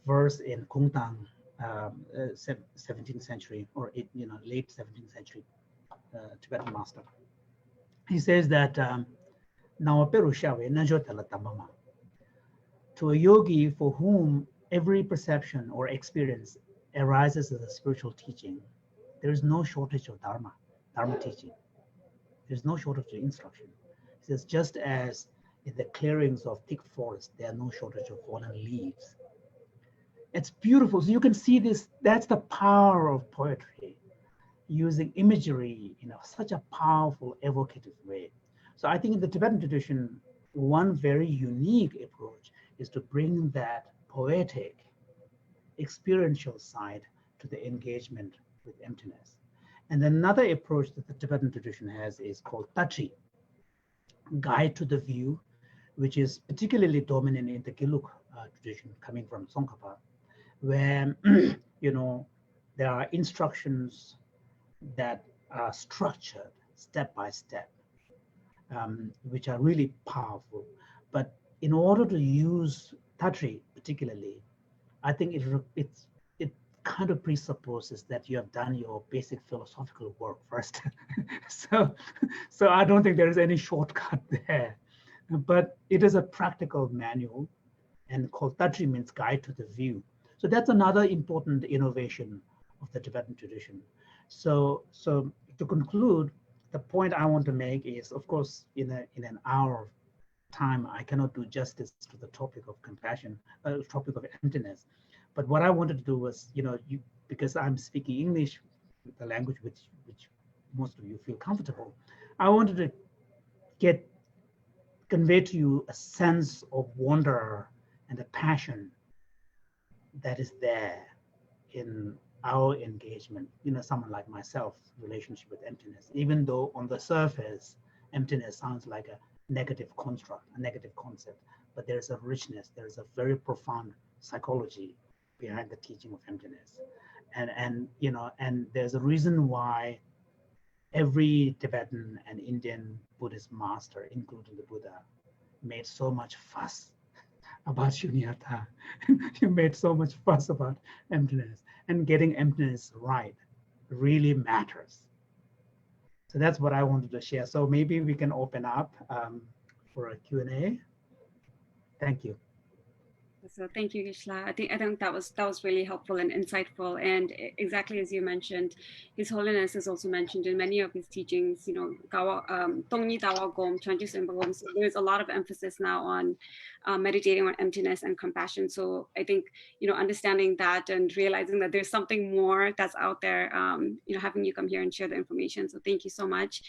Speaker 3: verse in Kungtang, 17th century or late 17th century Tibetan master. He says that to a yogi for whom every perception or experience arises as a spiritual teaching, there is no shortage of Dharma teaching. There's no shortage of instruction. He says, just as in the clearings of thick forest, there are no shortage of fallen leaves. It's beautiful. So you can see this, that's the power of poetry, using imagery in such a powerful, evocative way. So I think in the Tibetan tradition, one very unique approach is to bring that poetic, experiential side to the engagement with emptiness. And another approach that the Tibetan tradition has is called Tachi, guide to the view, which is particularly dominant in the Gelug tradition coming from Tsongkhapa, where there are instructions that are structured step by step, which are really powerful. But in order to use Tachi particularly, I think it kind of presupposes that you have done your basic philosophical work first. so I don't think there is any shortcut there. But it is a practical manual, and called Tachi means guide to the view. So that's another important innovation of the Tibetan tradition. So to conclude, the point I want to make is, of course, in an hour of time, I cannot do justice to the topic of compassion, topic of emptiness. But what I wanted to do was, because I'm speaking English, the language which most of you feel comfortable, I wanted to convey to you a sense of wonder and a passion that is there in our engagement, someone like myself, relationship with emptiness, even though on the surface, emptiness sounds like a negative construct, a negative concept, but there's a richness, there's a very profound psychology behind the teaching of emptiness. And there's a reason why every Tibetan and Indian Buddhist master, including the Buddha, made so much fuss about shunyata. You made so much fuss about emptiness, and getting emptiness right really matters. So that's what I wanted to share. So maybe we can open up for a Q&A. Thank you.
Speaker 2: So thank you, Geshe. I think that was really helpful and insightful. And exactly as you mentioned, His Holiness has also mentioned in many of his teachings, Tongni Dawa Gom, Chanjus and Bagom. So there's a lot of emphasis now on meditating on emptiness and compassion. So I think, understanding that and realizing that there's something more that's out there, having you come here and share the information. So thank you so much.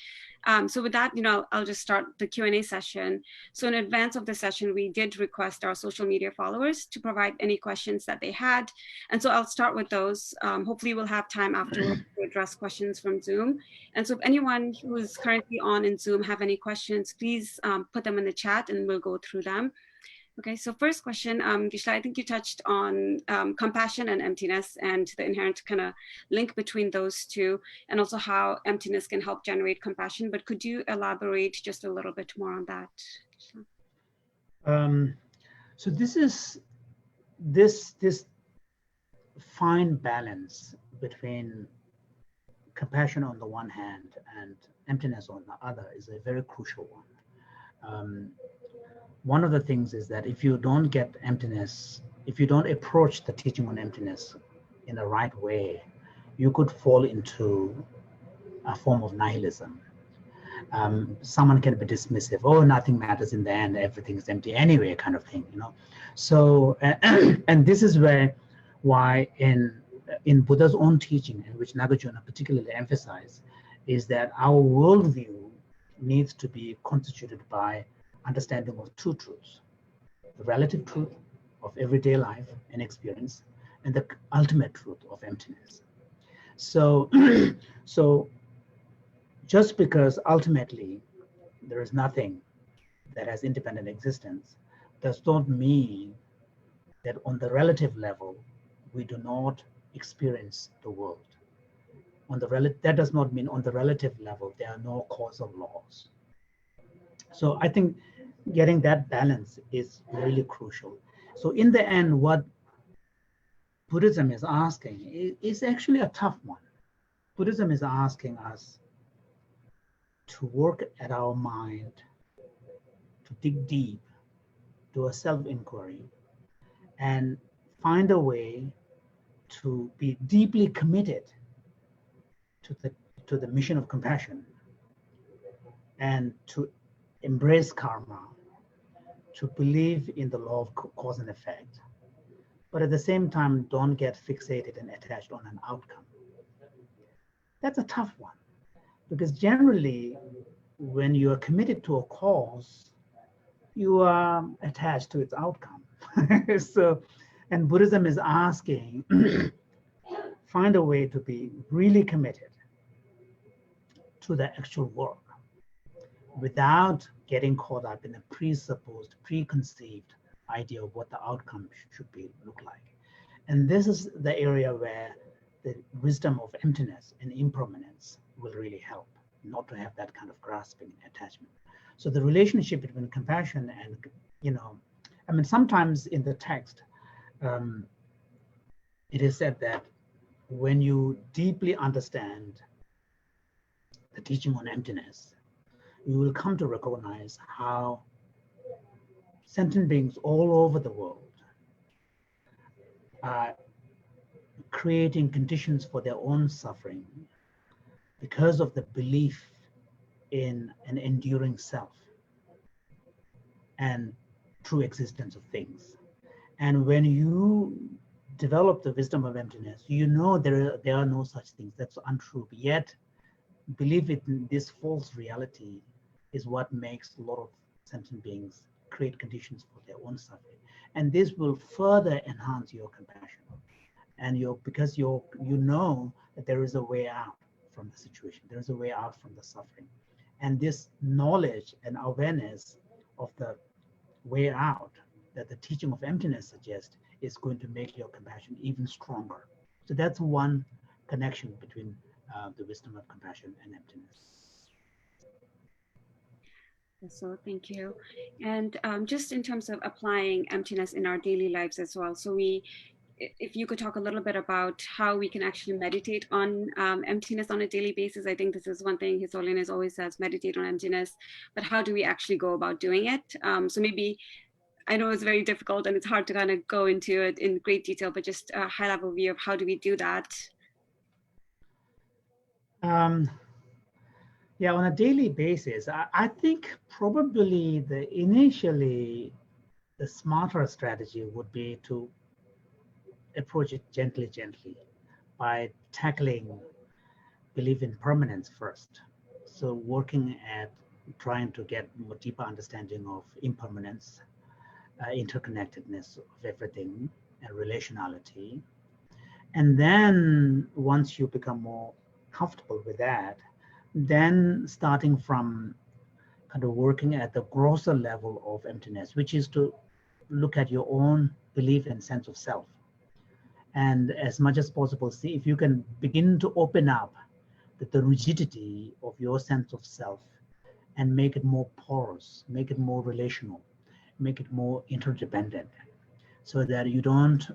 Speaker 2: So with that, I'll just start the Q&A session. So in advance of the session, we did request our social media followers to provide any questions that they had. And so I'll start with those. Hopefully we'll have time afterwards to address questions from Zoom. And so if anyone who's currently on in Zoom have any questions, please put them in the chat and we'll go through them. Okay, so first question, Geshe, I think you touched on compassion and emptiness and the inherent kind of link between those two, and also how emptiness can help generate compassion. But could you elaborate just a little bit more on that?
Speaker 3: So this is this fine balance between compassion on the one hand and emptiness on the other is a very crucial one. One of the things is that if you don't get emptiness, if you don't approach the teaching on emptiness in the right way, you could fall into a form of nihilism. Someone can be dismissive, oh, nothing matters in the end, everything is empty anyway, kind of thing, you know. So, and this is why in Buddha's own teaching, in which Nagarjuna particularly emphasized, is that our worldview needs to be constituted by understanding of two truths: the relative truth of everyday life and experience, and the ultimate truth of emptiness. So, so just because ultimately there is nothing that has independent existence does not mean that on the relative level we do not experience the world. That does not mean on the relative level there are no causal laws. So I think getting that balance is really crucial. So in the end, what Buddhism is asking is actually a tough one. Buddhism is asking us to work at our mind, to dig deep, do a self-inquiry, and find a way to be deeply committed to the mission of compassion, and to embrace karma, to believe in the law of cause and effect, but at the same time don't get fixated and attached on an outcome. That's a tough one, because generally when you are committed to a cause, you are attached to its outcome. So, and Buddhism is asking, find a way to be really committed to the actual work without getting caught up in a presupposed, preconceived idea of what the outcome should look like. And this is the area where the wisdom of emptiness and impermanence will really help, not to have that kind of grasping attachment. So the relationship between compassion and, you know, I mean, sometimes in the text, it is said that when you deeply understand the teaching on emptiness, you will come to recognize how sentient beings all over the world are creating conditions for their own suffering because of the belief in an enduring self and true existence of things. And when you develop the wisdom of emptiness, you know there are no such things. That's untrue. Yet, belief in this false reality is what makes a lot of sentient beings create conditions for their own suffering. And this will further enhance your compassion. And because you know that there is a way out from the situation, there is a way out from the suffering. And this knowledge and awareness of the way out that the teaching of emptiness suggests is going to make your compassion even stronger. So that's one connection between the wisdom of compassion and emptiness.
Speaker 2: So thank you. And just in terms of applying emptiness in our daily lives as well. So if you could talk a little bit about how we can actually meditate on emptiness on a daily basis. I think this is one thing His Holiness always says, meditate on emptiness, but how do we actually go about doing it? So maybe, I know it's very difficult and it's hard to kind of go into it in great detail, but just a high level view of how do we do that?
Speaker 3: Yeah, on a daily basis, I think probably initially the smarter strategy would be to approach it gently by tackling belief in permanence first. So working at trying to get more deeper understanding of impermanence, interconnectedness of everything, and relationality. And then once you become more comfortable with that, then starting from kind of working at the grosser level of emptiness, which is to look at your own belief and sense of self. And as much as possible, see if you can begin to open up the rigidity of your sense of self and make it more porous, make it more relational, make it more interdependent, so that you don't,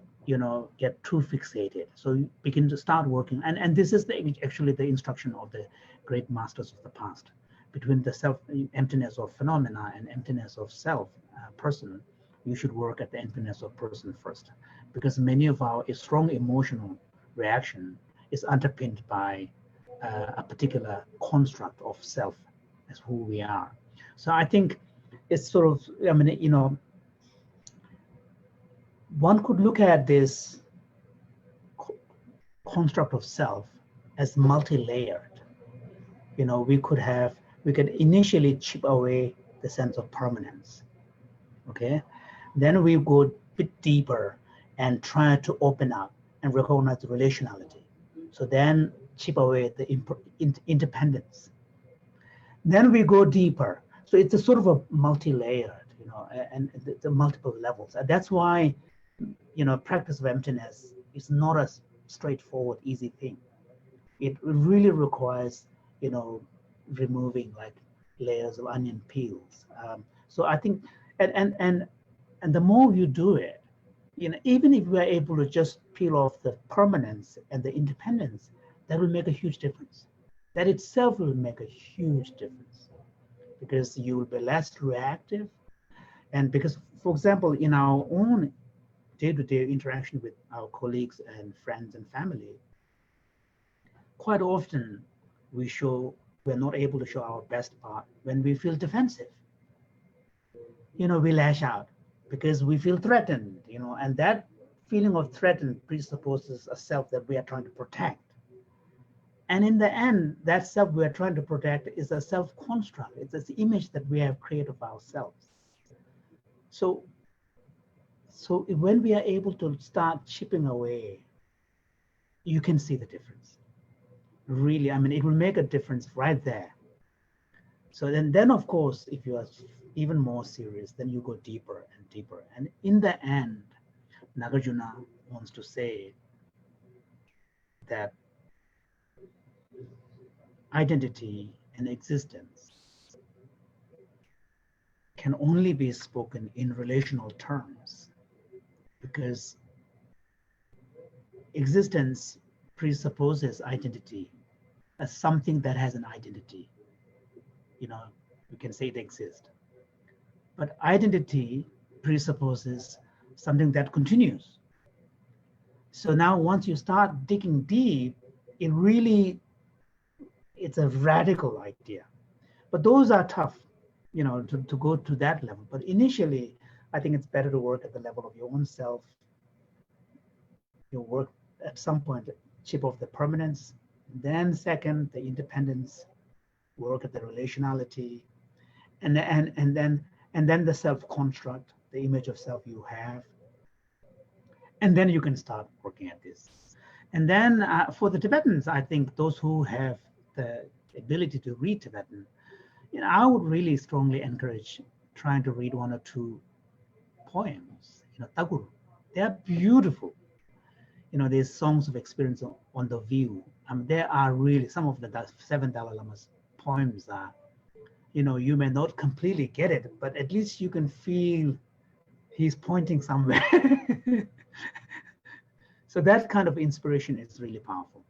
Speaker 3: get too fixated. So you begin to start working. And this is actually the instruction of the great masters of the past. Between the emptiness of phenomena and emptiness of self, person, you should work at the emptiness of person first, because many of our strong emotional reaction is underpinned by a particular construct of self as who we are. So I think it's sort of, one could look at this construct of self as multi-layered. We could initially chip away the sense of permanence. Okay, then we go a bit deeper and try to open up and recognize the relationality. So then chip away the independence. Then we go deeper. So it's a sort of a multi-layered, and the multiple levels. And that's why, practice of emptiness is not a straightforward, easy thing. It really requires, removing like layers of onion peels. So I think, and the more you do it, even if we are able to just peel off the permanence and the independence, that will make a huge difference. That itself will make a huge difference, because you will be less reactive. And because, for example, in our own day-to-day interaction with our colleagues and friends and family, quite often we're not able to show our best part when we feel defensive. We lash out because we feel threatened, and that feeling of threatened presupposes a self that we are trying to protect. And in the end, that self we are trying to protect is a self-construct. It's this image that we have created of ourselves. So when we are able to start chipping away, you can see the difference. Really, it will make a difference right there. So then of course, if you are even more serious, then you go deeper and deeper. And in the end, Nagarjuna wants to say that identity and existence can only be spoken in relational terms, because existence presupposes identity as something that has an identity. We can say it exists. But identity presupposes something that continues. So now once you start digging deep, it's a radical idea. But those are tough, to go to that level. But initially, I think it's better to work at the level of your own self. You work at some point, chip off the permanence. Then second, the independence, work at the relationality, and then the self-construct, the image of self you have. And then you can start working at this. And then for the Tibetans, I think those who have the ability to read Tibetan, I would really strongly encourage trying to read one or two poems, Tagore. They are beautiful. These songs of experience on the view. There are really some of the 7 Dalai Lama's poems are, you may not completely get it, but at least you can feel he's pointing somewhere. So that kind of inspiration is really powerful.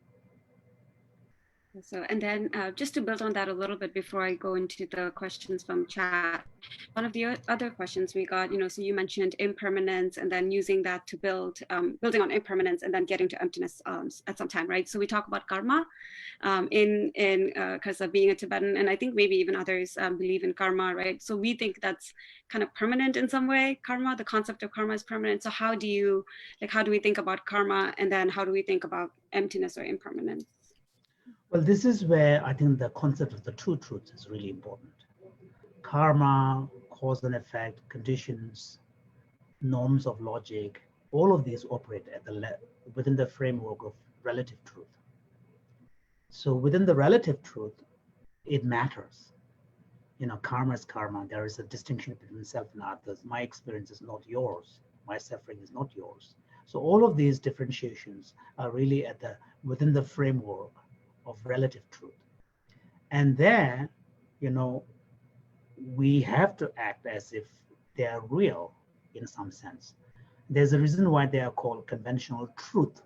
Speaker 2: So, and then just to build on that a little bit before I go into the questions from chat, one of the other questions we got, so you mentioned impermanence and then using that to building on impermanence and then getting to emptiness at some time, right? So we talk about karma because of being a Tibetan, and I think maybe even others believe in karma, right? So we think that's kind of permanent in some way. Karma, the concept of karma is permanent. So how do we think about karma, and then how do we think about emptiness or impermanence?
Speaker 3: Well, this is where I think the concept of the two truths is really important. Karma, cause and effect, conditions, norms of logic, all of these operate at within the framework of relative truth. So within the relative truth, it matters. karma is karma. There is a distinction between self and others. My experience is not yours. My suffering is not yours. So all of these differentiations are really within the framework of relative truth. And there, we have to act as if they are real in some sense. There's a reason why they are called conventional truth.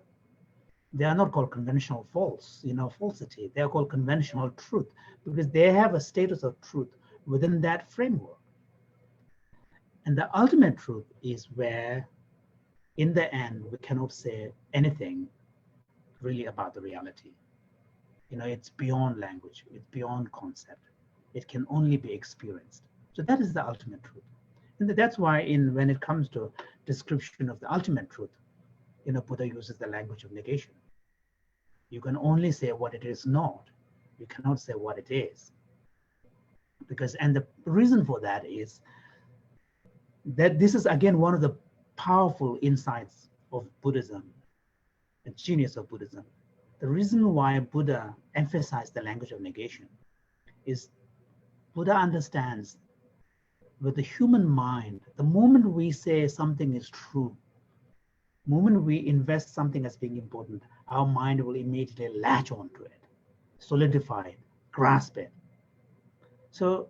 Speaker 3: They are not called conventional falsity. They are called conventional truth because they have a status of truth within that framework. And the ultimate truth is where, in the end, we cannot say anything really about the reality. It's beyond language, it's beyond concept. It can only be experienced. So that is the ultimate truth. And that's why when it comes to description of the ultimate truth, Buddha uses the language of negation. You can only say what it is not. You cannot say what it is. And the reason for that is that this is, again, one of the powerful insights of Buddhism, the genius of Buddhism. The reason why Buddha emphasized the language of negation is Buddha understands with the human mind, the moment we say something is true, the moment we invest something as being important, our mind will immediately latch onto it, solidify it, grasp it. So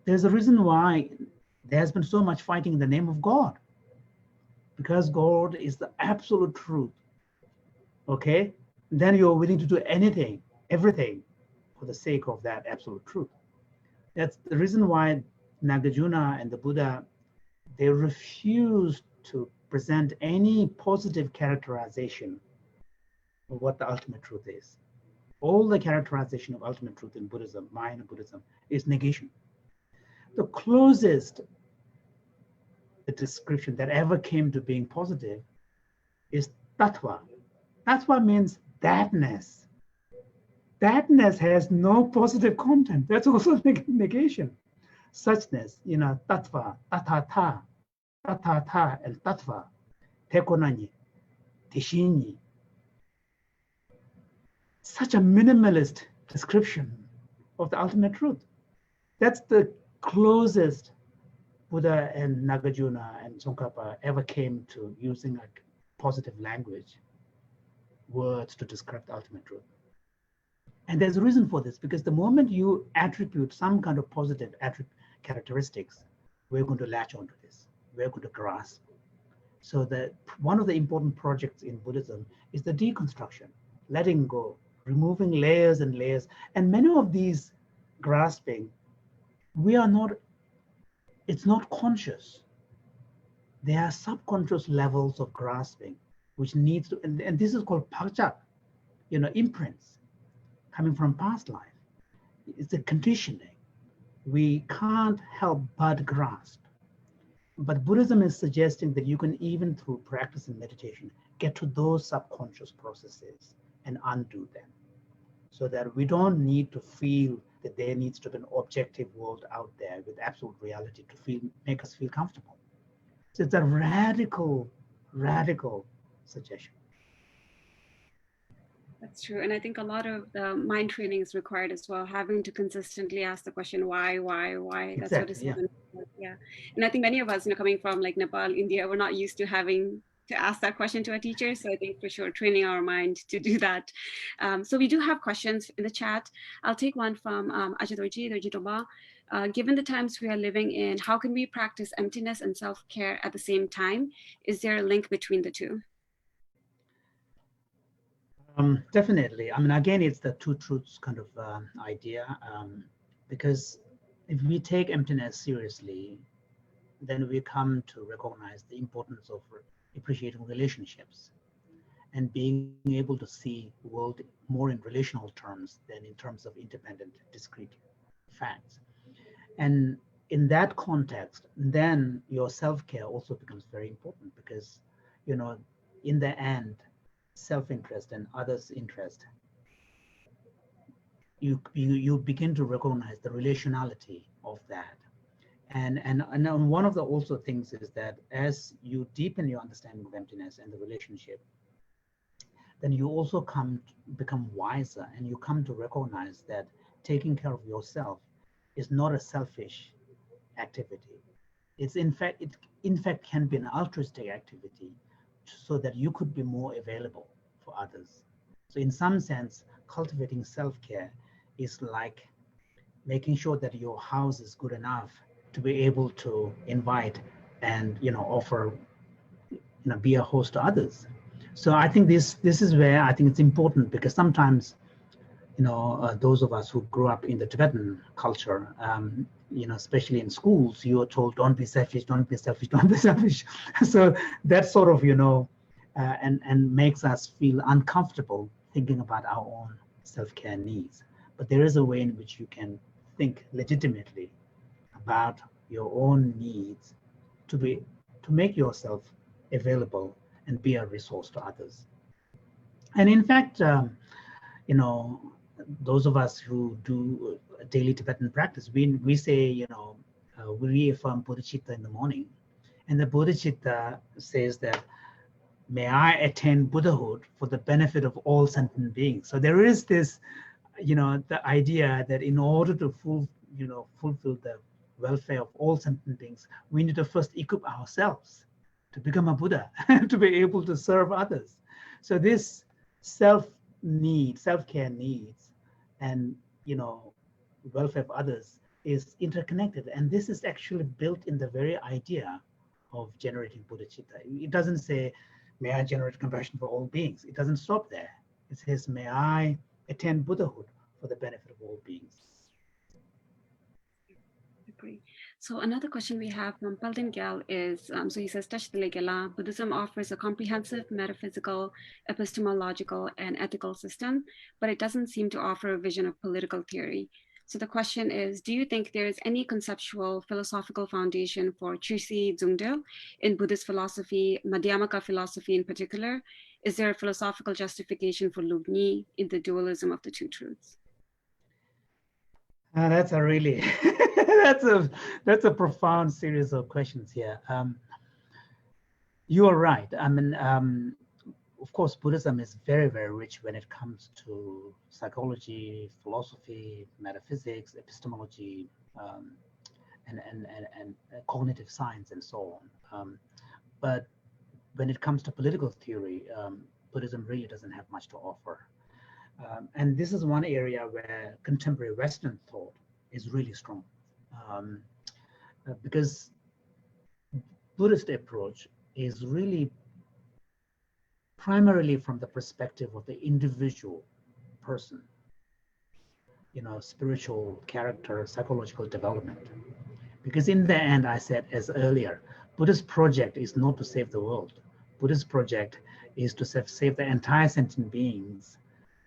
Speaker 3: there's a reason why there has been so much fighting in the name of God, because God is the absolute truth. Okay? Then you're willing to do anything, everything, for the sake of that absolute truth. That's the reason why Nagarjuna and the Buddha, they refused to present any positive characterization of what the ultimate truth is. All the characterization of ultimate truth in Buddhism, Mahayana Buddhism, is negation. The closest the description that ever came to being positive is tattva. Tattva means thatness. Thatness has no positive content. That's also negation. Suchness, tattva, tatata, and tattva, tekonani, tishinyi. Such a minimalist description of the ultimate truth. That's the closest Buddha and Nagarjuna and Tsongkhapa ever came to using a positive language, words to describe the ultimate truth. And there's a reason for this, because the moment you attribute some kind of positive characteristics, we're going to latch onto this. We're going to grasp. So that one of the important projects in Buddhism is the deconstruction, letting go, removing layers and layers. And many of these grasping, it's not conscious. There are subconscious levels of grasping, which needs to, and this is called pakchak, imprints coming from past life. It's a conditioning. We can't help but grasp. But Buddhism is suggesting that you can, even through practice and meditation, get to those subconscious processes and undo them, so that we don't need to feel that there needs to be an objective world out there with absolute reality to make us feel comfortable. So it's a radical suggestion.
Speaker 2: That's true. And I think a lot of the mind training is required as well, having to consistently ask the question, why? That's
Speaker 3: Exactly,
Speaker 2: what is
Speaker 3: yeah.
Speaker 2: Yeah. And I think many of us, coming from like Nepal, India, we're not used to having to ask that question to a teacher. So I think for sure training our mind to do that. So we do have questions in the chat. I'll take one from Ajit Toba. Given the times we are living in, how can we practice emptiness and self-care at the same time? Is there a link between the two?
Speaker 3: Definitely. I mean, again, it's the two truths kind of idea, because if we take emptiness seriously, then we come to recognize the importance of appreciating relationships and being able to see the world more in relational terms than in terms of independent, discrete facts. And in that context, then your self-care also becomes very important, because, in the end, self-interest and others' interest, you begin to recognize the relationality of that. And one of the also things is that as you deepen your understanding of emptiness and the relationship, then you also become wiser, and you come to recognize that taking care of yourself is not a selfish activity. It's in fact, it in fact can be an altruistic activity so that you could be more available for others. So in some sense, cultivating self-care is like making sure that your house is good enough to be able to invite and offer, be a host to others. So I think this is where I think it's important, because sometimes those of us who grew up in the Tibetan culture, especially in schools, you are told, don't be selfish, don't be selfish, don't be selfish. So that sort of, and makes us feel uncomfortable thinking about our own self-care needs. But there is a way in which you can think legitimately about your own needs to make yourself available and be a resource to others. And in fact, those of us who do daily Tibetan practice, we say, we reaffirm Bodhicitta in the morning. And the Bodhicitta says that, may I attain Buddhahood for the benefit of all sentient beings. So there is this, the idea that in order to fulfill the welfare of all sentient beings, we need to first equip ourselves to become a Buddha, to be able to serve others. So this self-care needs, and welfare of others is interconnected. And this is actually built in the very idea of generating bodhicitta. It doesn't say, may I generate compassion for all beings. It doesn't stop there. It says, may I attain Buddhahood for the benefit of all beings.
Speaker 2: Agree. So another question we have from Pelton Gyal is, so he says, Buddhism offers a comprehensive metaphysical, epistemological, and ethical system, but it doesn't seem to offer a vision of political theory. So the question is, do you think there is any conceptual philosophical foundation for Chüsi Dzungdel in Buddhist philosophy, Madhyamaka philosophy in particular? Is there a philosophical justification for Lugni in the dualism of the two truths?
Speaker 3: That's a really, that's a profound series of questions here. You are right. I mean, of course, Buddhism is very, very rich when it comes to psychology, philosophy, metaphysics, epistemology, and cognitive science, and so on. But when it comes to political theory, Buddhism really doesn't have much to offer. And this is one area where contemporary Western thought is really strong, because Buddhist approach is really primarily from the perspective of the individual person, spiritual character, psychological development. Because in the end, I said as earlier, Buddhist project is not to save the world. Buddhist project is to save the entire sentient beings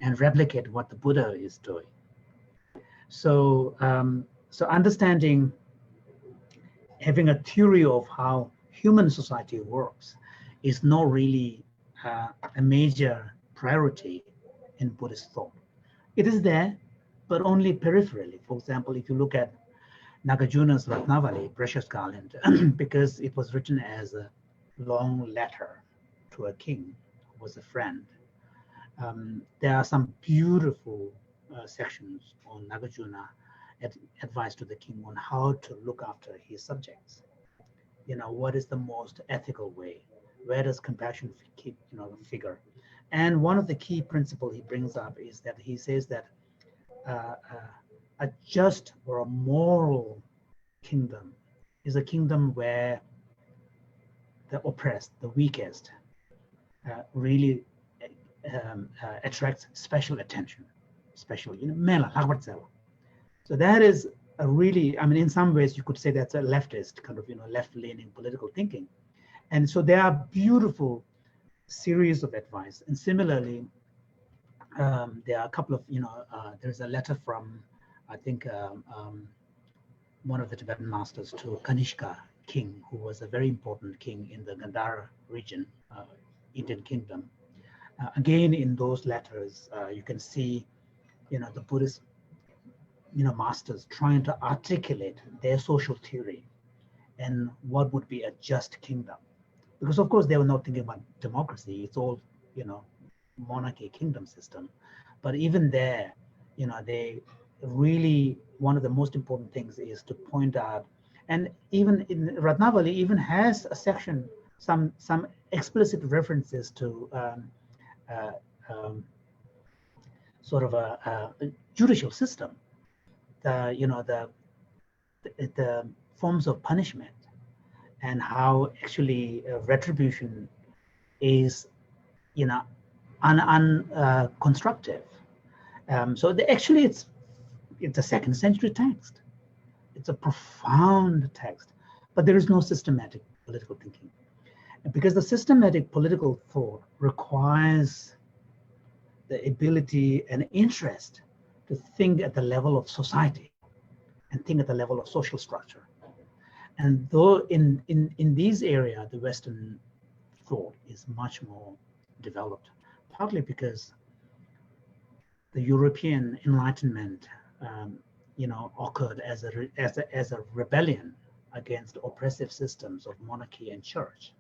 Speaker 3: and replicate what the Buddha is doing. So, so understanding, having a theory of how human society works is not really a major priority in Buddhist thought. It is there, but only peripherally. For example, if you look at Nagarjuna's Ratnavali, Precious Garland, because it was written as a long letter to a king who was a friend. There are some beautiful sections on Nagarjuna advice to the king on how to look after his subjects. What is the most ethical way? Where does compassion figure? And one of the key principles he brings up is that he says that a just or a moral kingdom is a kingdom where the oppressed, the weakest, really attracts special attention, special, So that is a really, I mean, in some ways you could say that's a leftist kind of, left-leaning political thinking. And so there are beautiful series of advice. And similarly, there are a couple of, there's a letter from, I think, one of the Tibetan masters to Kanishka king, who was a very important king in the Gandhara region, Indian kingdom. Again, in those letters, you can see, the Buddhist, masters trying to articulate their social theory and what would be a just kingdom. Because of course they were not thinking about democracy, it's all, monarchy, kingdom system. But even there, they really one of the most important things is to point out, and even in Ratnavali even has a section, some explicit references to sort of a judicial system, the forms of punishment, and how actually retribution is, unconstructive. So actually, it's a 2nd century text. It's a profound text, but there is no systematic political thinking, and because the systematic political thought requires the ability and interest to think at the level of society and think at the level of social structure. And though in these areas, the Western thought is much more developed, partly because the European Enlightenment, occurred as a rebellion against oppressive systems of monarchy and church,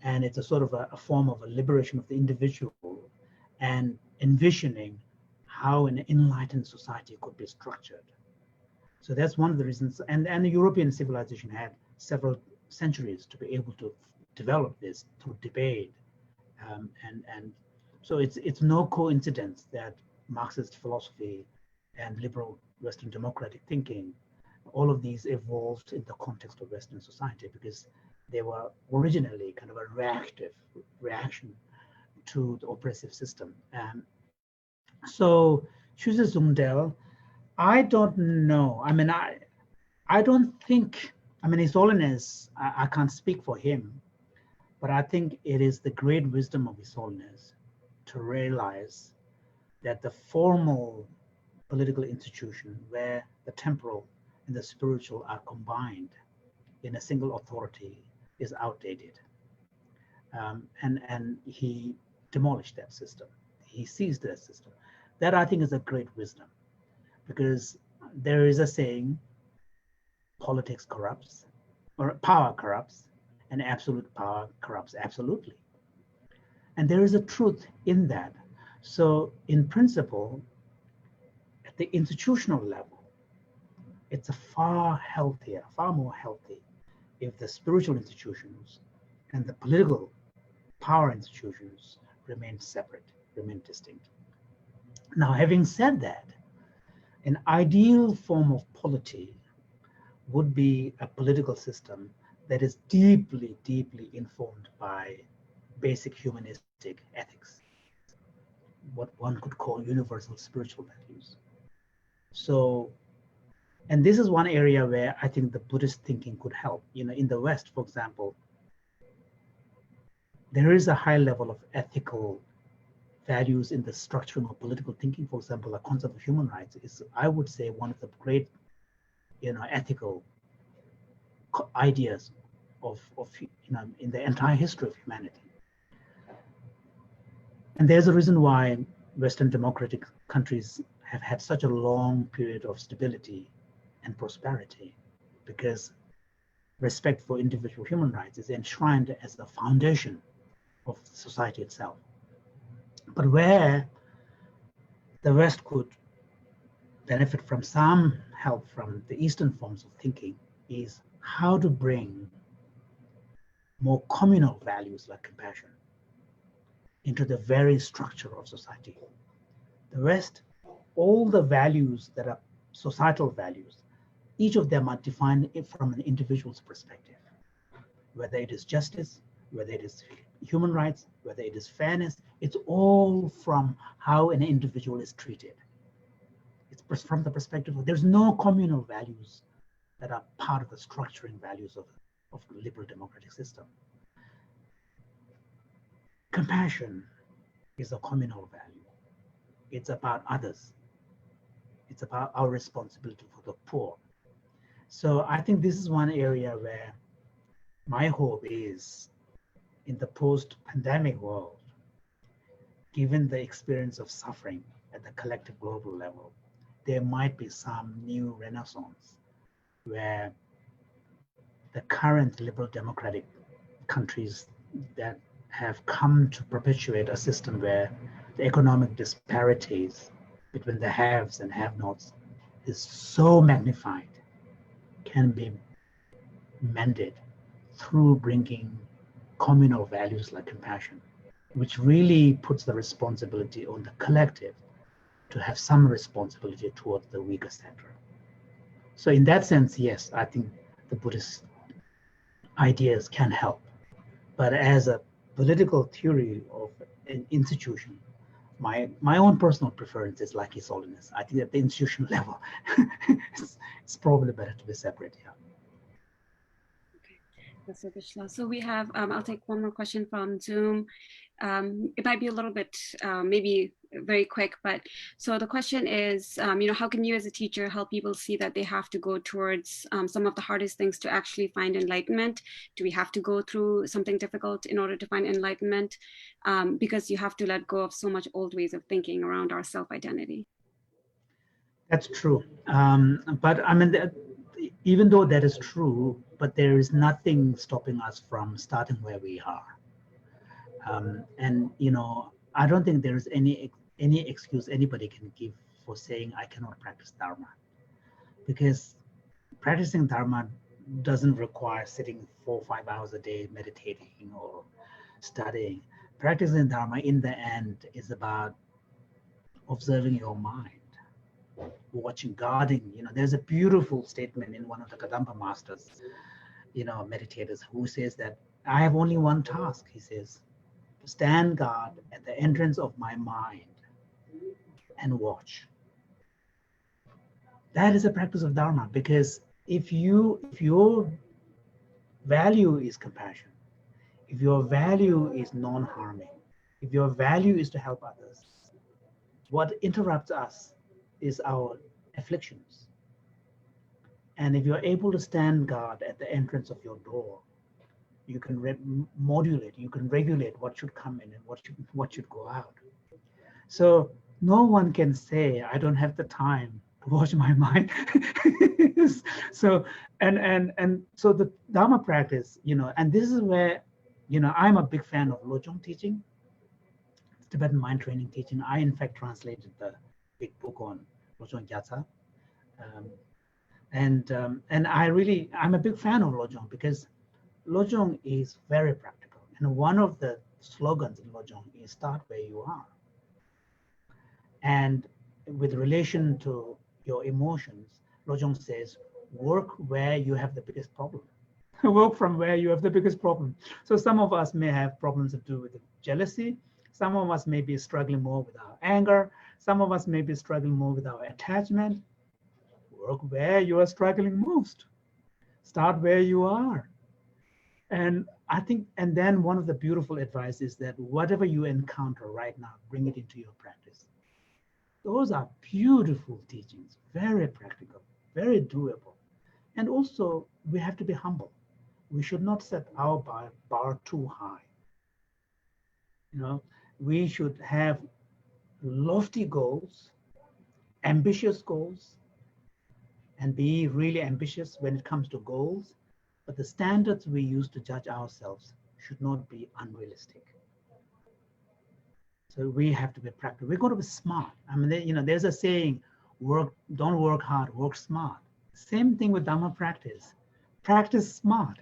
Speaker 3: and it's a sort of a form of a liberation of the individual and envisioning how an enlightened society could be structured. So that's one of the reasons, and the European civilization had several centuries to be able to develop this through debate, and so it's no coincidence that Marxist philosophy and liberal Western democratic thinking, all of these evolved in the context of Western society, because they were originally kind of a reaction to the oppressive system. So Shuzi Zungdel, I don't know. I mean, I don't think, His Holiness, I can't speak for him, but I think it is the great wisdom of His Holiness to realize that the formal political institution where the temporal and the spiritual are combined in a single authority is outdated. And he demolished that system. He seized that system. That, I think, is a great wisdom, because there is a saying, politics corrupts, or power corrupts, and absolute power corrupts absolutely. And there is a truth in that. So in principle, at the institutional level, it's a far more healthy if the spiritual institutions and the political power institutions remain separate, remain distinct. Now, having said that, an ideal form of polity would be a political system that is deeply, deeply informed by basic humanistic ethics, what one could call universal spiritual values. So, and this is one area where I think the Buddhist thinking could help. In the West, for example, there is a high level of ethical values in the structuring of political thinking. For example, the concept of human rights is, I would say, one of the great, ethical ideas of in the entire history of humanity. And there's a reason why Western democratic countries have had such a long period of stability and prosperity, because respect for individual human rights is enshrined as the foundation of society itself. But where the West could benefit from some help from the Eastern forms of thinking is how to bring more communal values like compassion into the very structure of society. The West, all the values that are societal values, each of them are defined from an individual's perspective, whether it is justice, whether it is human rights, whether it is fairness. It's all from how an individual is treated. It's from the perspective of, there's no communal values that are part of the structuring values of the liberal democratic system. Compassion is a communal value. It's about others. It's about our responsibility for the poor. So I think this is one area where my hope is, in the post-pandemic world, given the experience of suffering at the collective global level, there might be some new renaissance where the current liberal democratic countries that have come to perpetuate a system where the economic disparities between the haves and have-nots is so magnified can be mended through bringing communal values like compassion, which really puts the responsibility on the collective to have some responsibility towards the weaker sector. So in that sense, yes, I think the Buddhist ideas can help. But as a political theory of an institution, my own personal preference is like His Holiness. I think at the institutional level, it's probably better to be separate. Yeah.
Speaker 2: That's so Geshe-la. So we have, I'll take one more question from Zoom. It might be a little bit, maybe very quick, but so the question is, how can you as a teacher help people see that they have to go towards some of the hardest things to actually find enlightenment? Do we have to go through something difficult in order to find enlightenment? Because you have to let go of so much old ways of thinking around our self-identity.
Speaker 3: That's true. But I mean, even though that is true, but there is nothing stopping us from starting where we are. And I don't think there is any excuse anybody can give for saying I cannot practice Dharma, because practicing Dharma doesn't require sitting 4 or 5 hours a day meditating or studying. Practicing Dharma in the end is about observing your mind, watching, guarding. There's a beautiful statement in one of the Kadampa masters, meditators, who says that I have only one task. He says, to stand guard at the entrance of my mind and watch. That is a practice of Dharma, because if your value is compassion, if your value is non-harming, if your value is to help others, what interrupts us is our afflictions. And if you're able to stand guard at the entrance of your door, you can modulate, you can regulate what should come in and what should go out. So no one can say, I don't have the time to watch my mind. So so the Dharma practice, and this is where, I'm a big fan of Lojong teaching, Tibetan mind training teaching. I in fact translated the big book on Lojong Gyatso. And I'm a big fan of Lojong, because Lojong is very practical. And one of the slogans in Lojong is start where you are. And with relation to your emotions, Lojong says, work where you have the biggest problem. Work from where you have the biggest problem. So some of us may have problems to do with jealousy. Some of us may be struggling more with our anger. Some of us may be struggling more with our attachment. Work where you are struggling most. Start where you are. And I think, and then one of the beautiful advice is that whatever you encounter right now, bring it into your practice. Those are beautiful teachings, very practical, very doable. And also, we have to be humble. We should not set our bar too high. We should have lofty goals, ambitious goals, and be really ambitious when it comes to goals. But the standards we use to judge ourselves should not be unrealistic. So we have to be practical. We've got to be smart. I mean, there's a saying, don't work hard, work smart. Same thing with Dharma practice. Practice smart,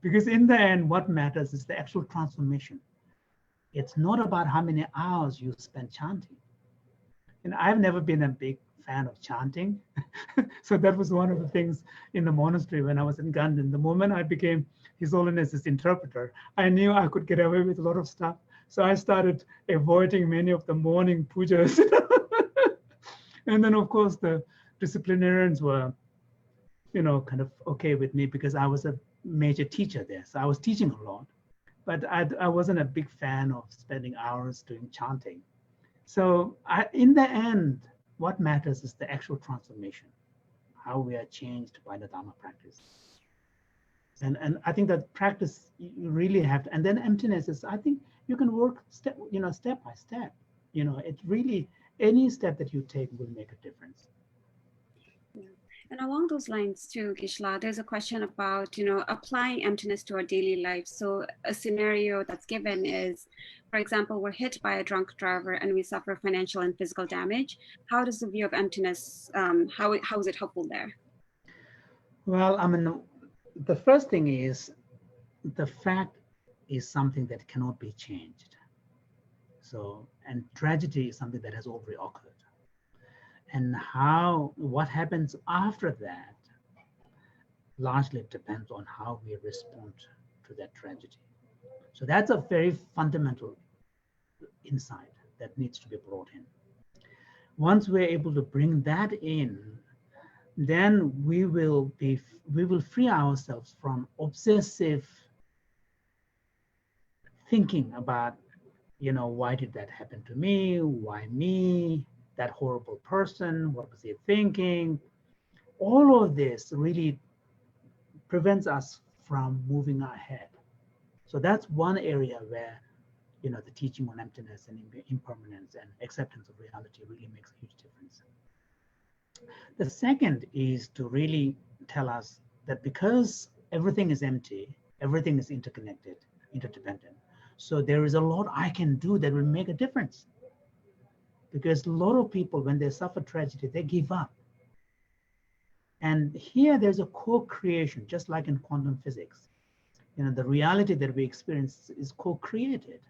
Speaker 3: because in the end, what matters is the actual transformation. It's not about how many hours you spend chanting. And I've never been a big fan of chanting. So that was one of the things in the monastery when I was in Gandhin. The moment I became His Holiness's interpreter, I knew I could get away with a lot of stuff. So I started avoiding many of the morning pujas. And then, of course, the disciplinarians were, kind of okay with me, because I was a major teacher there. So I was teaching a lot, but I wasn't a big fan of spending hours doing chanting. So in the end, what matters is the actual transformation, how we are changed by the Dharma practice. And I think that practice, you really have to, and then emptiness is, I think you can work step by step. It really, any step that you take will make a difference.
Speaker 2: Yeah. And along those lines too, Gishla, there's a question about, applying emptiness to our daily life. So a scenario that's given is, for example, we're hit by a drunk driver and we suffer financial and physical damage. How does the view of emptiness, how is it helpful there?
Speaker 3: Well, I mean, the first thing is the fact is something that cannot be changed. So, and tragedy is something that has already occurred. And what happens after that largely depends on how we respond to that tragedy. So that's a very fundamental insight that needs to be brought in. Once we're able to bring that in, then we will free ourselves from obsessive thinking about, why did that happen to me? Why me? That horrible person, what was he thinking? All of this really prevents us from moving ahead. So that's one area where, the teaching on emptiness and impermanence and acceptance of reality really makes a huge difference. The second is to really tell us that because everything is empty, everything is interconnected, interdependent. So there is a lot I can do that will make a difference. Because a lot of people, when they suffer tragedy, they give up. And here there's a co-creation, just like in quantum physics. The reality that we experience is co-created.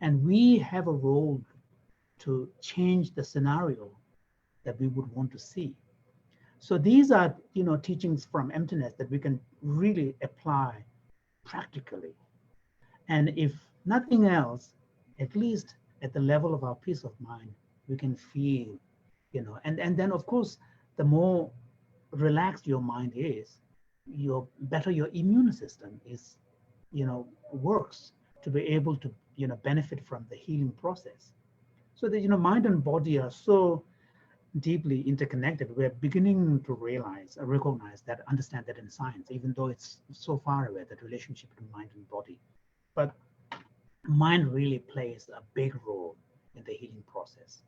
Speaker 3: And we have a role to change the scenario that we would want to see. So these are, teachings from emptiness that we can really apply practically. And if nothing else, at least at the level of our peace of mind, we can feel, and then of course, the more relaxed your mind is, better your immune system is, works to be able to, benefit from the healing process. So that, mind and body are so deeply interconnected. We're beginning to recognize that, understand that in science, even though it's so far away, that relationship between mind and body. But mind really plays a big role in the healing process.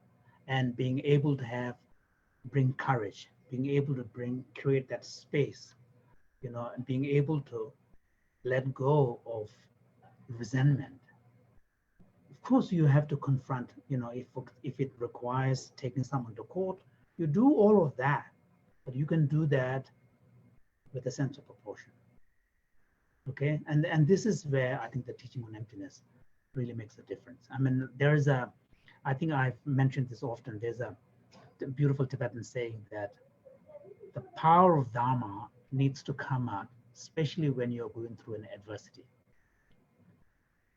Speaker 3: And being able to bring courage, being able to create that space, and being able to let go of resentment. Of course, you have to confront, if it requires taking someone to court, you do all of that, but you can do that with a sense of proportion. Okay, and this is where I think the teaching on emptiness really makes a difference. I mean, I think I've mentioned this often, there's a beautiful Tibetan saying that the power of Dharma needs to come out, especially when you're going through an adversity.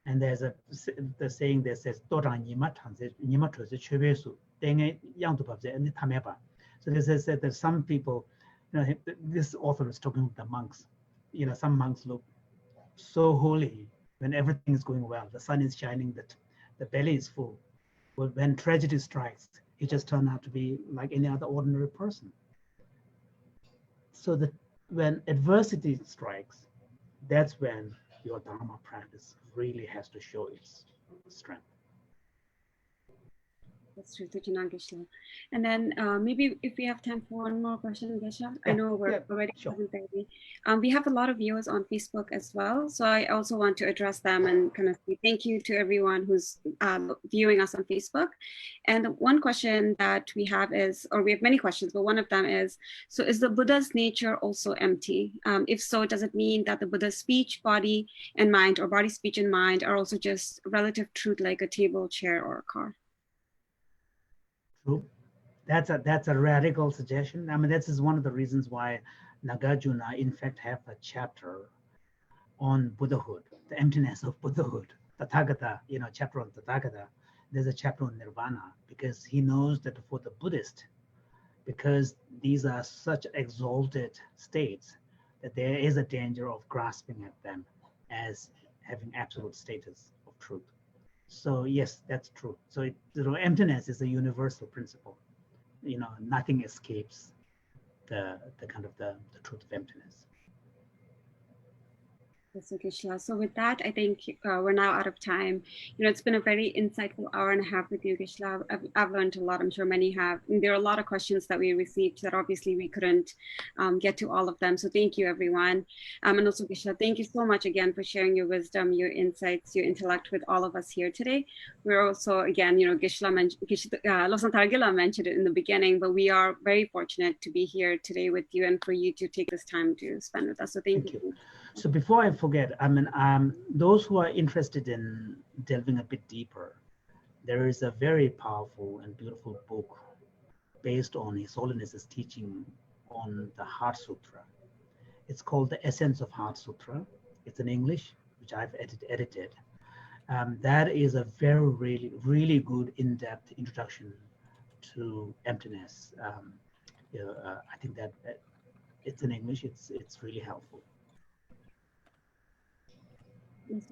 Speaker 3: And there's the saying that says, so this is that there's some people, this author is talking about the monks, some monks look so holy when everything is going well, the sun is shining, the belly is full. But when tragedy strikes, he just turned out to be like any other ordinary person. So that when adversity strikes, that's when your Dharma practice really has to show its strength.
Speaker 2: That's true, Geshe. And then maybe if we have time for one more question, Geshe. I know we're already
Speaker 3: sure.
Speaker 2: 7:30. We have a lot of viewers on Facebook as well. So I also want to address them and kind of say thank you to everyone who's viewing us on Facebook. And one question that we have is, or we have many questions, but one of them is, so is the Buddha's nature also empty? If so, does it mean that the Buddha's speech, body, and mind, or body, speech, and mind are also just relative truth like a table, chair, or a car?
Speaker 3: True. That's a radical suggestion. I mean, this is one of the reasons why Nagarjuna, in fact, have a chapter on Buddhahood, the emptiness of Buddhahood. Tathagata, chapter on Tathagata. There's a chapter on Nirvana, because he knows that for the Buddhist, because these are such exalted states, that there is a danger of grasping at them as having absolute status of truth. So yes, that's true. So emptiness is a universal principle. Nothing escapes the kind of the truth of emptiness.
Speaker 2: So Geshe. So with that, I think we're now out of time. It's been a very insightful hour and a half with you, Geshe. I've learned a lot. I'm sure many have. And there are a lot of questions that we received that obviously we couldn't get to all of them. So thank you, everyone. And also, Geshe, thank you so much again for sharing your wisdom, your insights, your intellect with all of us here today. We're also, again, Geshe Losang Targila mentioned it in the beginning, but we are very fortunate to be here today with you and for you to take this time to spend with us. So thank you.
Speaker 3: So before I forget, those who are interested in delving a bit deeper, there is a very powerful and beautiful book based on His Holiness's teaching on the Heart Sutra. It's called The Essence of Heart Sutra. It's in English, which I've edited. That is a very, really good in-depth introduction to emptiness. I think that it's in English. It's really helpful.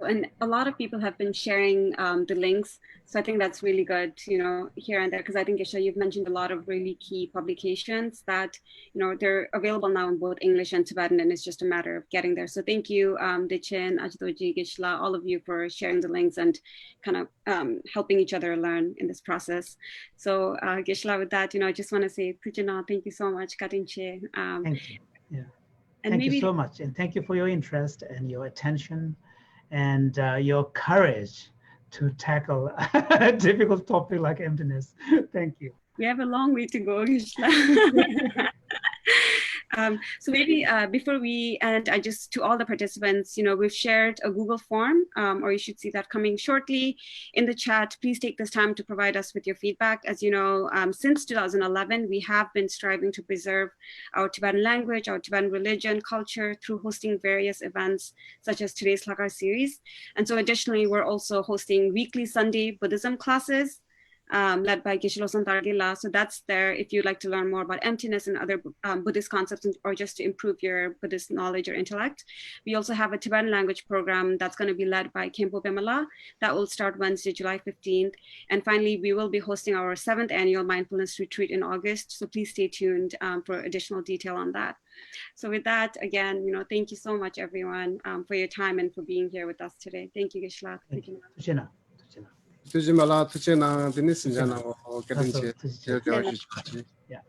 Speaker 2: And a lot of people have been sharing the links. So I think that's really good, here and there, because I think, Geshe, you've mentioned a lot of really key publications that, they're available now in both English and Tibetan, and it's just a matter of getting there. So thank you, Dechin, Ajitoji, Geshe, all of you for sharing the links and kind of helping each other learn in this process. So Geshe, with that, I just want to say, Pujana, thank you so much, Katinche.
Speaker 3: Thank you. Yeah.
Speaker 2: And
Speaker 3: thank you so much. And thank you for your interest and your attention and your courage to tackle a difficult topic like emptiness. Thank you.
Speaker 2: We have a long way to go, Geshe. So maybe before we end, to all the participants, we've shared a Google form, or you should see that coming shortly in the chat. Please take this time to provide us with your feedback. As you know, since 2011, we have been striving to preserve our Tibetan language, our Tibetan religion, culture through hosting various events such as today's Lakar series. And so additionally, we're also hosting weekly Sunday Buddhism classes, led by Geshe Losang Targila. So that's there if you'd like to learn more about emptiness and other Buddhist concepts, or just to improve your Buddhist knowledge or intellect. We also have a Tibetan language program that's going to be led by Khenpo Pemala. That will start Wednesday, July 15th. And finally, we will be hosting our 7th annual mindfulness retreat in August. So please stay tuned for additional detail on that. So with that, again, thank you so much, everyone, for your time and for being here with us today. Thank you, Geshe.
Speaker 1: Jinpala, Thupten, Dennis, and Jana, or getting
Speaker 3: Yeah.